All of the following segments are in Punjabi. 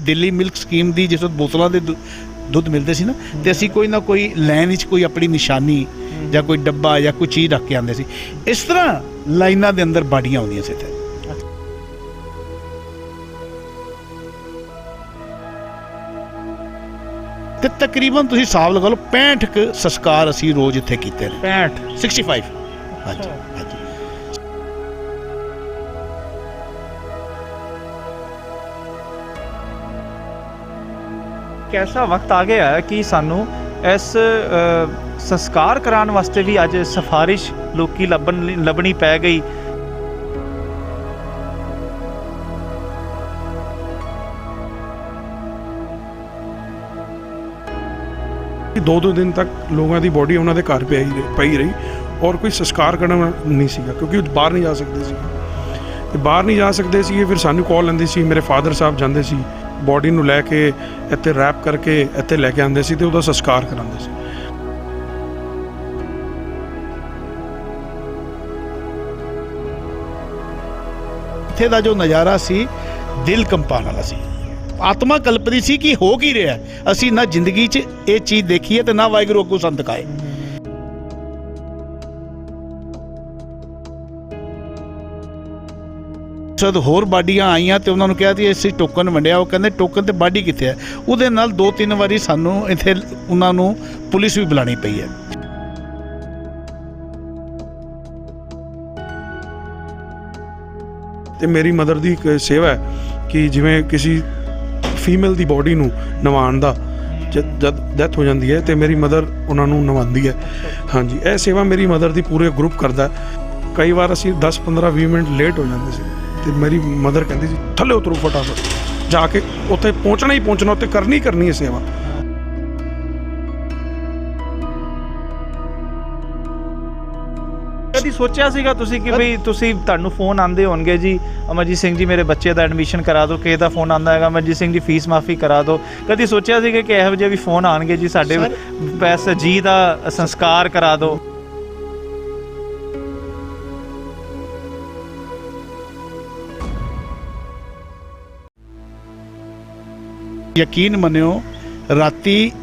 दिल्ली मिल्क स्कीम की जिस बोतलों के दुध मिलते सी ना, तो असी कोई ना कोई लाइन कोई अपनी निशानी या कोई डब्बा या कोई चीज़ रख के आते सी। इस तरह लाइनां दे अंदर बाड़ियाँ आउंदियां सी इत्थे। ते तकरीबन तुसीं हिसाब लगा लो 65 क संस्कार असी रोज़ इत्थे कीते ने। 65 हाँ जी हाँ जी। कैसा वक्त आ गया है कि सानू इस संस्कार कराने वास्ते भी अज सिफारिश लोकी लभनी पै गई। दो दिन तक लोगों की बॉडी उन्होंने घर पई रही और कोई संस्कार करना नहीं सीगा, क्योंकि बाहर नहीं जा सकते सी। ते बाहर नहीं जा सकते सी, फिर सानू कॉल आती सी, मेरे फादर साहब जाते सी बॉडी नूं लैके इत्थे रैप करके इत्थे लैके आते सी ते उहदा संस्कार करांदे सी। इत्थे दा जो नज़ारा सी दिल कंपाण वाला सी, आत्मा कल्पदी सी कि हो की रहा है। असी ना जिंदगी च ये चीज़ देखी है तो ना वाहिगुरू अगों सानूं दिखाए। जद होर बाडियां आईयां तो उन्होंने कहा कि असीं टोकन वंडिया, वो कहंदे टोकन ते बाडी कित्थे है। उहदे नाल 2-3 वारी सानूं इत्थे उन्हां नूं पुलिस भी बुलानी पई है। ते मेरी मदर दी एक सेवा है कि जिवें किसी फीमेल दी बॉडी नूं नवाण दा जद डैथ हो जाती है तो मेरी मदर उन्होंने नवांदी है। हाँ जी, यह सेवा मेरी मदर दी पूरे ग्रुप करता है। कई बार असीं 10-15-20 मिनट लेट हो जाते सी ते मेरी मदर कहती सी थल्ले उतरो फटाफट जाके उत्थे पहुँचना ही पहुँचना, उत्थे करनी है सेवा। कभी सोचा सीगा तुसी कि भाई तुसी तुहानू फोन आंदे होणगे जी अमरजीत सिंह जी मेरे बच्चे का एडमिशन करा दो, किसी का फोन आंदा है अमरजीत सिंह जी फीस माफ़ी करा दो, कभी सोचा सीगा कि इहो जिहे भी फोन आएंगे जी साडे पैसे जी का संस्कार करा दो? यकीन मनियो राती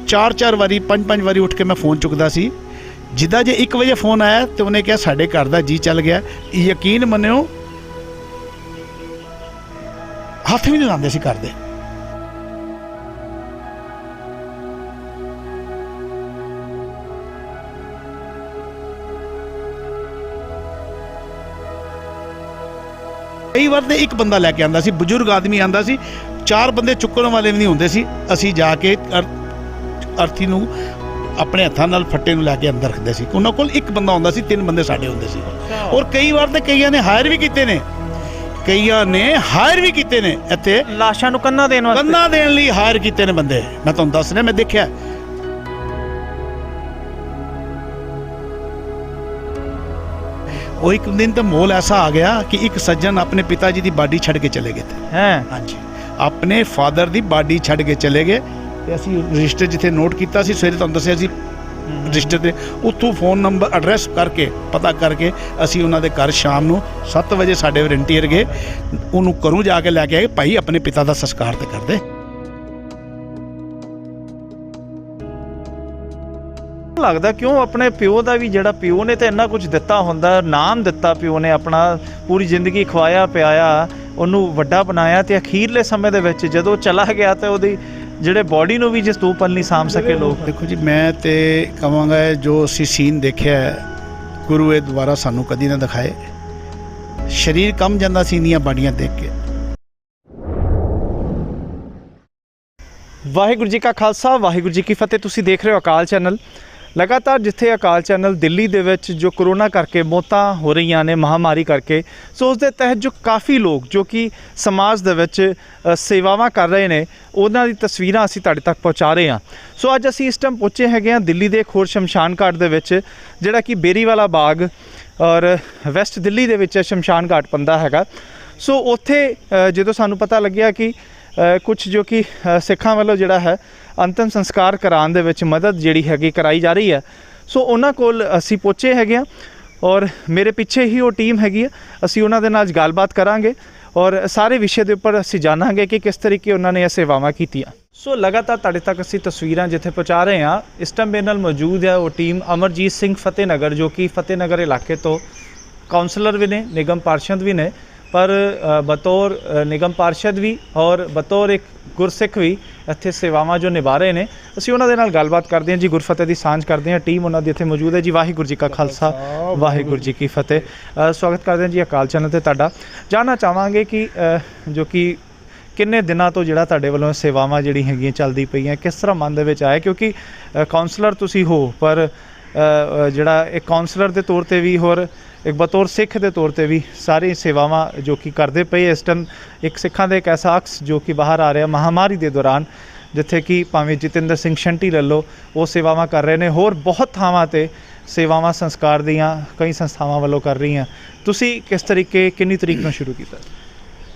4-4 वारी 5-5 वारी उठ के मैं फ़ोन चुकता सी। जिदा जे 1 बजे फोन आया तो उन्हें कहा साढ़े घर का जी चल गया। यकीन मनियो हथ भी नहीं लाते सी घर दे। कई बार तो एक बंदा लैके आंदा सी, बजुर्ग आदमी आंदा सी, 4 बंदे चुकण वाले भी नहीं होंदे सी। असी जाके अर्थी नूं अपने हत्थां नाल फट्टे नूं लैके अंदर रखदे सी। उन्हां कोल एक बंदा हुंदा सी, 3 बंदे साडे हुंदे सी। और कई बार तो कईयां ने हायर भी कीते ने, इत्थे लाशां नूं कन्ना देण लई हायर कीते ने बंदे। मैं तुहानूं दस रिहा, मैं देखिआ। वो एक दिन तो माहौल ऐसा आ गया कि एक सज्जन अपने पिता जी की बाडी छड़ के चले गए थे। हाँ जी, अपने फादर की बाडी छड़ के चले गए। तो असी रजिस्टर जिथे नोट किया सवेरे तुहानूं दस्सिआ सी रजिस्टर से, उत्थों फोन नंबर एड्रैस करके पता करके असी उन्होंने घर शाम नूं 7 बजे साडे वलंटीयर गए, उन्होंने घरों जाके लैके आए, भाई अपने पिता का संस्कार तो कर दे। लगता क्यों अपने प्यो का भी जिहड़ा प्यो ने तो इन्ना कुछ दिता हुंदा, नाम दिता प्यो ने, अपना पूरी जिंदगी खवाया पियाया, उन्होंने वड्डा बनाया, तो अखीरले समय दे विच जदों चला गया तो उहदी ਜਿਹੜੇ बॉडी ਨੂੰ भी जिस तू पल नहीं साम सके लोग। देखो जी, मैं तो कहांगा जो असी सीन देखिया गुरु ये दोबारा सानू कदी ना दिखाए। शरीर कम जांदा सी इन्नियां बाड़ियां देख के। वाहिगुरू जी का खालसा वाहिगुरू जी की फतेह। तुसीं देख रहे हो अकाल चैनल। लगातार जिथे अकाल चैनल दिल्ली दे विच जो कोरोना करके मौतां हो रही ने महामारी करके, सो उस दे तहत जो काफ़ी लोग जो कि समाज दे विच सेवावां कर रहे ने, उन्हां दी तस्वीरां असीं तुहाडे तक पहुँचा रहे हैं। सो अज असीं इस टाइम पहुँचे हैगे आ दिल्ली दे एक होर शमशान घाट दे विच, जिहड़ा कि बेरीवाला बाग और वैस्ट दिल्ली दे विच शमशान घाट पैंदा हैगा। सो उत्थे जदों सानूं पता लग्गिया कि कुछ जो कि सिखां वालों जिहड़ा है अंतिम संस्कार कराने दे विच मदद जिहड़ी हैगी कराई जा रही है। सो उन्हां कोल असीं पहुँचे हैगे आ और मेरे पिछे ही वो टीम हैगी है, असीं उन्हां दे नाल गलबात करांगे ਔਰ ਸਾਰੇ ਵਿਸ਼ੇ ਦੇ ਉੱਪਰ ਅਸੀਂ ਜਾਣਾਂਗੇ ਕਿ ਕਿਸ ਤਰੀਕੇ ਉਹਨਾਂ ਨੇ ਇਹ ਸੇਵਾਵਾਂ ਕੀਤੀਆਂ। ਸੋ ਲਗਾਤਾਰ ਤੁਹਾਡੇ ਤੱਕ ਅਸੀਂ ਤਸਵੀਰਾਂ ਜਿੱਥੇ ਪਹੁੰਚਾ ਰਹੇ ਹਾਂ। ਇਸ ਟਾਈਮ ਮੇਰੇ ਨਾਲ ਮੌਜੂਦ ਹੈ ਉਹ ਟੀਮ ਅਮਰਜੀਤ ਸਿੰਘ ਫਤਿਹਨਗਰ, ਜੋ ਕਿ ਫਤਿਹਨਗਰ ਇਲਾਕੇ ਤੋਂ ਕਾਉਂਸਲਰ ਵੀ ਨੇ, ਨਿਗਮ ਪਾਰਸ਼ਦ ਵੀ ਨੇ, ਪਰ ਬਤੌਰ ਨਿਗਮ ਪਾਰਸ਼ਦ ਵੀ ਔਰ ਬਤੌਰ ਇੱਕ ਗੁਰਸਿੱਖ ਵੀ ਇੱਥੇ ਸੇਵਾਵਾਂ ਜੋ ਨਿਭਾ ਰਹੇ ਨੇ। ਅਸੀਂ ਉਹਨਾਂ ਦੇ ਨਾਲ ਗੱਲਬਾਤ ਕਰਦੇ ਹਾਂ ਜੀ, ਗੁਰਫਤਿਹ ਦੀ ਸਾਂਝ ਕਰਦੇ ਹਾਂ। ਟੀਮ ਉਹਨਾਂ ਦੀ ਇੱਥੇ ਮੌਜੂਦ ਹੈ ਜੀ। ਵਾਹਿਗੁਰੂ ਜੀ ਕਾ ਖਾਲਸਾ, ਵਾਹਿਗੁਰੂ ਜੀ ਕੀ ਫਤਿਹ। ਸਵਾਗਤ ਕਰਦੇ ਹਾਂ ਜੀ ਅਕਾਲ ਚੈਨਲ 'ਤੇ ਤੁਹਾਡਾ। ਜਾਣਨਾ ਚਾਹਾਂਗੇ ਕਿ ਜੋ ਕਿ ਕਿੰਨੇ ਦਿਨਾਂ ਤੋਂ ਜਿਹੜਾ ਤੁਹਾਡੇ ਵੱਲੋਂ ਸੇਵਾਵਾਂ ਜਿਹੜੀ ਹੈਗੀਆਂ ਚੱਲਦੀ ਪਈਆਂ, ਕਿਸ ਤਰ੍ਹਾਂ ਮਨ ਦੇ ਵਿੱਚ ਆਇਆ? ਕਿਉਂਕਿ ਕਾਉਂਸਲਰ ਤੁਸੀਂ ਹੋ, ਪਰ ਜਿਹੜਾ ਇੱਕ ਕਾਉਂਸਲਰ ਦੇ ਤੌਰ 'ਤੇ ਵੀ ਹੋਰ ਇੱਕ ਬਤੌਰ ਸਿੱਖ ਦੇ ਤੌਰ 'ਤੇ ਵੀ ਸਾਰੀ ਸੇਵਾਵਾਂ ਜੋ ਕਿ ਕਰਦੇ ਪਏ ਇਸ ਟਾਈਮ ਇੱਕ ਸਿੱਖਾਂ ਦਾ ਇੱਕ ਐਸਾ ਅਕਸ ਜੋ ਕਿ ਬਾਹਰ ਆ ਰਿਹਾ ਮਹਾਮਾਰੀ ਦੇ ਦੌਰਾਨ, ਜਿੱਥੇ ਕਿ ਭਾਵੇਂ ਜਤਿੰਦਰ ਸਿੰਘ ਸ਼ੰਟੀ ਲੈ ਲਓ, ਉਹ ਸੇਵਾਵਾਂ ਕਰ ਰਹੇ ਨੇ। ਹੋਰ ਬਹੁਤ ਥਾਵਾਂ 'ਤੇ ਸੇਵਾਵਾਂ ਸੰਸਕਾਰ ਦੀਆਂ ਕਈ ਸੰਸਥਾਵਾਂ ਵੱਲੋਂ ਕਰ ਰਹੀਆਂ। ਤੁਸੀਂ ਕਿਸ ਤਰੀਕੇ, ਕਿੰਨੀ ਤਰੀਕ ਨੂੰ ਸ਼ੁਰੂ ਕੀਤਾ?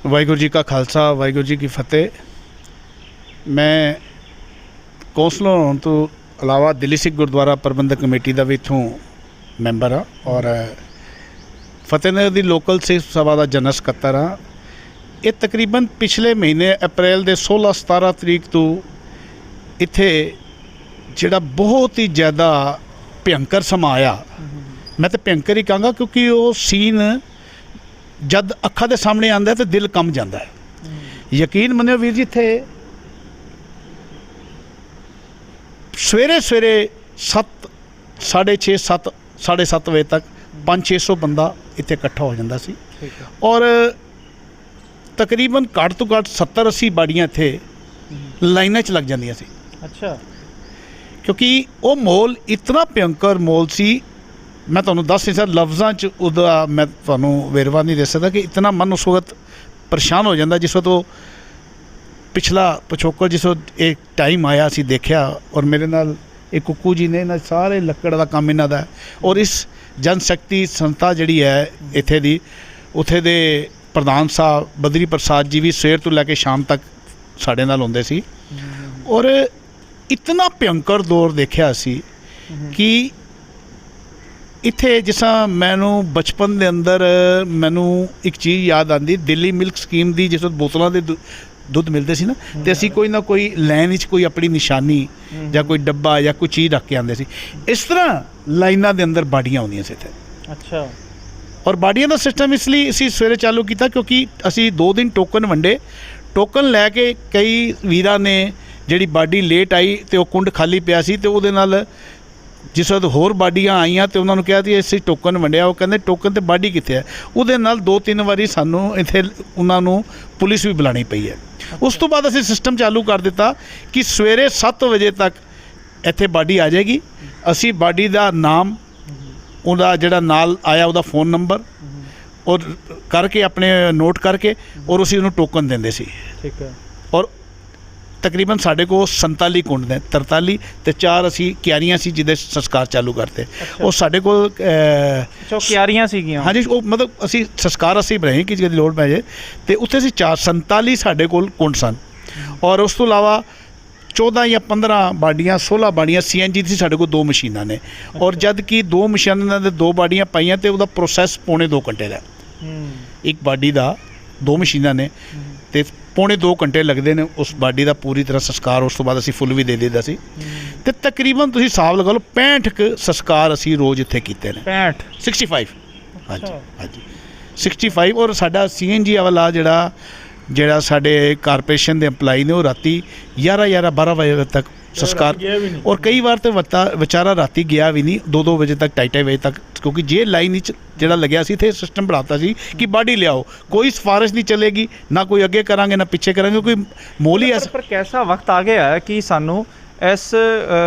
ਵਾਹਿਗੁਰੂ ਜੀ ਕਾ ਖਾਲਸਾ, ਵਾਹਿਗੁਰੂ ਜੀ ਕੀ ਫਤਿਹ। ਮੈਂ ਕੌਂਸਲਰ ਹੋਣ ਤੋਂ ਇਲਾਵਾ ਦਿੱਲੀ ਸਿੱਖ ਗੁਰਦੁਆਰਾ ਪ੍ਰਬੰਧਕ ਕਮੇਟੀ ਦਾ ਵੀ ਇੱਥੋਂ ਮੈਂਬਰ ਹਾਂ ਔਰ ਫਤਿਹਨਗਰ ਦੀ ਲੋਕਲ ਸਿੱਖ ਸਭਾ ਦਾ ਜਨਰਲ ਸਕੱਤਰ ਹਾਂ। ਇਹ ਤਕਰੀਬਨ ਪਿਛਲੇ ਮਹੀਨੇ ਅਪ੍ਰੈਲ ਦੇ 16-17 ਤਰੀਕ ਤੋਂ ਇੱਥੇ ਜਿਹੜਾ ਬਹੁਤ ਹੀ ਜ਼ਿਆਦਾ ਭਿਅੰਕਰ ਸਮਾਂ ਆਇਆ, ਮੈਂ ਤਾਂ ਭਿਅੰਕਰ ਹੀ ਕਹਾਂਗਾ ਕਿਉਂਕਿ ਉਹ ਸੀਨ ਜਦ ਅੱਖਾਂ ਦੇ ਸਾਹਮਣੇ ਆਉਂਦਾ ਤਾਂ ਦਿਲ ਕੰਬ ਜਾਂਦਾ ਹੈ। ਯਕੀਨ ਮੰਨਿਓ ਵੀਰ ਜੀ, ਇੱਥੇ ਸਵੇਰੇ 7, 6:30, 7:30 ਵਜੇ ਤੱਕ 500-600 ਬੰਦਾ ਇੱਥੇ ਇਕੱਠਾ ਹੋ ਜਾਂਦਾ ਸੀ ਔਰ ਤਕਰੀਬਨ ਘੱਟ ਤੋਂ ਘੱਟ 70-80 ਬਾੜੀਆਂ ਇੱਥੇ ਲਾਈਨਾਂ 'ਚ ਲੱਗ ਜਾਂਦੀਆਂ ਸੀ। ਅੱਛਾ। ਕਿਉਂਕਿ ਉਹ ਮਾਹੌਲ ਇਤਨਾ ਭਿਅੰਕਰ ਮਾਹੌਲ ਸੀ, ਮੈਂ ਤੁਹਾਨੂੰ ਦੱਸ ਨਹੀਂ ਸਕਦਾ, ਲਫ਼ਜ਼ਾਂ 'ਚ ਉਹਦਾ ਮੈਂ ਤੁਹਾਨੂੰ ਵੇਰਵਾ ਨਹੀਂ ਦੇ ਸਕਦਾ ਕਿ ਇਤਨਾ ਮਨ ਉਸ ਵਕਤ ਪਰੇਸ਼ਾਨ ਹੋ ਜਾਂਦਾ ਜਿਸ ਵਕਤ ਉਹ ਪਿਛਲਾ ਪਿਛੋਕੜ ਜਿਸ ਵਕਤ ਇਹ ਟਾਈਮ ਆਇਆ ਅਸੀਂ ਦੇਖਿਆ। ਔਰ ਮੇਰੇ ਨਾਲ ਇਹ ਕੁੱਕੂ ਜੀ ਨੇ, ਇਹਨਾਂ ਸਾਰੇ ਲੱਕੜ ਦਾ ਕੰਮ ਇਹਨਾਂ ਦਾ ਹੈ ਔਰ ਇਸ ਜਨ ਸ਼ਕਤੀ ਸੰਸਥਾ ਜਿਹੜੀ ਹੈ ਇੱਥੇ ਦੀ, ਉੱਥੇ ਦੇ ਪ੍ਰਧਾਨ ਸਾਹਿਬ ਬਦਰੀ ਪ੍ਰਸਾਦ ਜੀ ਵੀ ਸਵੇਰ ਤੋਂ ਲੈ ਕੇ ਸ਼ਾਮ ਤੱਕ ਸਾਡੇ ਨਾਲ ਹੁੰਦੇ ਸੀ ਔਰ ਇਤਨਾ ਭਿਅੰਕਰ ਦੌਰ ਦੇਖਿਆ ਸੀ ਕਿ ਇੱਥੇ ਜਿਸ ਤਰ੍ਹਾਂ ਮੈਨੂੰ ਬਚਪਨ ਦੇ ਅੰਦਰ ਮੈਨੂੰ ਇੱਕ ਚੀਜ਼ ਯਾਦ ਆਉਂਦੀ, ਦਿੱਲੀ ਮਿਲਕ ਸਕੀਮ ਦੀ ਜਿਸ ਵਕਤ ਬੋਤਲਾਂ ਦੇ ਦੁੱਧ ਮਿਲਦੇ ਸੀ ਨਾ, ਤੇ ਅਸੀਂ ਕੋਈ ਨਾ ਕੋਈ ਲਾਈਨ ਵਿੱਚ ਕੋਈ ਆਪਣੀ ਨਿਸ਼ਾਨੀ ਜਾਂ ਕੋਈ ਡੱਬਾ ਜਾਂ ਕੋਈ ਚੀਜ਼ ਰੱਖ ਕੇ ਆਉਂਦੇ ਸੀ। ਇਸ ਤਰ੍ਹਾਂ ਲਾਈਨਾਂ ਦੇ ਅੰਦਰ ਬਾੜੀਆਂ ਆਉਂਦੀਆਂ ਸੀ ਇੱਥੇ। ਅੱਛਾ। ਔਰ ਬਾੜੀਆਂ ਦਾ ਸਿਸਟਮ ਇਸ ਲਈ ਅਸੀਂ ਸਵੇਰੇ ਚਾਲੂ ਕੀਤਾ ਕਿਉਂਕਿ ਅਸੀਂ 2 ਦਿਨ ਟੋਕਨ ਵੰਡੇ। ਟੋਕਨ ਲੈ ਕੇ ਕਈ ਵੀਰਾਂ ਨੇ, ਜਿਹੜੀ ਬਾਡੀ ਲੇਟ ਆਈ ਤੇ ਉਹ ਕੁੰਡ ਖਾਲੀ ਪਿਆ ਸੀ, ਤੇ ਉਹਦੇ ਨਾਲ ਜਿਸ ਵਕਤ ਹੋਰ ਬਾਡੀਆਂ ਆਈਆਂ ਤੇ ਉਹਨਾਂ ਨੂੰ ਕਿਹਾ ਕਿ ਅਸੀਂ ਟੋਕਨ ਵੰਡਿਆ, ਉਹ ਕਹਿੰਦੇ ਟੋਕਨ ਤੇ ਬਾਡੀ ਕਿੱਥੇ ਹੈ? ਉਹਦੇ ਨਾਲ 2-3 ਵਾਰੀ ਸਾਨੂੰ ਇੱਥੇ ਉਹਨਾਂ ਨੂੰ ਪੁਲਿਸ ਵੀ ਬੁਲਾਉਣੀ ਪਈ ਹੈ। ਉਸ ਤੋਂ ਬਾਅਦ ਅਸੀਂ ਸਿਸਟਮ ਚਾਲੂ ਕਰ ਦਿੱਤਾ ਕਿ ਸਵੇਰੇ 7 ਵਜੇ ਤੱਕ ਇੱਥੇ ਬਾਡੀ ਆ ਜਾਏਗੀ। ਅਸੀਂ ਬਾਡੀ ਦਾ ਨਾਮ, ਉਹਦਾ ਜਿਹੜਾ ਨਾਲ ਆਇਆ ਉਹਦਾ ਫ਼ੋਨ ਨੰਬਰ ਔਰ ਕਰਕੇ ਆਪਣੇ ਨੋਟ ਕਰਕੇ ਔਰ ਅਸੀਂ ਉਹਨੂੰ ਟੋਕਨ ਦਿੰਦੇ ਸੀ। ਠੀਕ ਹੈ। ਔਰ ਤਕਰੀਬਨ ਸਾਡੇ ਕੋਲ 47 ਕੁੰਡ ਨੇ, 43 ਤੇ 4 ਅਸੀਂ ਕਿਆਰੀਆਂ ਸੀ ਜਿਹਦੇ ਸੰਸਕਾਰ ਚਾਲੂ ਕਰਤੇ। ਉਹ ਸਾਡੇ ਕੋਲ ਕਿਆਰੀਆਂ ਸੀਗੀਆਂ। ਹਾਂਜੀ, ਉਹ ਮਤਲਬ ਅਸੀਂ ਸੰਸਕਾਰ ਅਸੀਂ ਬਣਾਏ ਕਿ ਜਿਹਦੀ ਲੋੜ ਪੈ ਜਾਏ, ਤੇ ਉੱਥੇ ਅਸੀਂ 47 ਸਾਡੇ ਕੋਲ ਕੁੰਡ ਸਨ ਔਰ ਉਸ ਤੋਂ ਇਲਾਵਾ 14 ਜਾਂ 15 ਬਾਡੀਆਂ, 16 ਬਾਡੀਆਂ CNG ਦੀ ਸਾਡੇ ਕੋਲ 2 ਮਸ਼ੀਨਾਂ ਨੇ ਔਰ ਜਦ ਕਿ 2 ਮਸ਼ੀਨਾਂ ਦੇ 2 ਬਾਡੀਆਂ ਪਾਈਆਂ ਤੇ ਉਹਦਾ ਪ੍ਰੋਸੈਸ ਪੌਣੇ 2 ਘੰਟੇ ਦਾ। ਇੱਕ ਬਾਡੀ ਦਾ 2 ਮਸ਼ੀਨਾਂ ਨੇ ਤੇ ਪੌਣੇ 2 ਘੰਟੇ ਲੱਗਦੇ ਨੇ ਉਸ ਬਾਡੀ ਦਾ ਪੂਰੀ ਤਰ੍ਹਾਂ ਸੰਸਕਾਰ। ਉਸ ਤੋਂ ਬਾਅਦ ਅਸੀਂ ਫੁੱਲ ਵੀ ਦੇ ਦਿੰਦਾ ਸੀ ਤੇ ਤਕਰੀਬਨ ਤੁਸੀਂ ਹਿਸਾਬ ਲਗਾ ਲਓ 65 ਸੰਸਕਾਰ ਅਸੀਂ ਰੋਜ਼ ਇੱਥੇ ਕੀਤੇ ਨੇ। 65 ਹਾਂਜੀ ਹਾਂਜੀ 65। ਔਰ ਸਾਡਾ CNG ਵਾਲਾ ਜਿਹੜਾ ਸਾਡੇ ਕਾਰਪੋਰੇਸ਼ਨ ਦੇ EMPLOYE ਨੇ, ਉਹ ਰਾਤੀ 11-12 ਵਜੇ ਤੱਕ ਸੰਸਕਾਰ, ਔਰ ਕਈ ਵਾਰ ਤੇ ਵਿਚਾਰਾ ਰਾਤੀ ਗਿਆ ਵੀ ਨਹੀਂ, 2-2 ਵਜੇ ਤੱਕ, 2:30 ਵਜੇ ਤੱਕ, ਕਿਉਂਕਿ ਜੇ ਲਾਈਨ ਵਿੱਚ ਜਿਹੜਾ ਲੱਗਿਆ ਸੀ ਇੱਥੇ ਸਿਸਟਮ ਬਣਾਤਾ ਸੀ ਕਿ ਬਾਡੀ ਲਿਆਓ, ਕੋਈ ਸਿਫਾਰਿਸ਼ ਨਹੀਂ ਚੱਲੇਗੀ, ਨਾ ਕੋਈ ਅੱਗੇ ਕਰਾਂਗੇ ਨਾ ਪਿੱਛੇ ਕਰਾਂਗੇ, ਕੋਈ ਮੋਲ ਹੀ ਐਸਾ। ਪਰ ਕੈਸਾ ਵਕਤ ਆ ਗਿਆ ਹੈ ਕਿ ਸਾਨੂੰ ਇਸ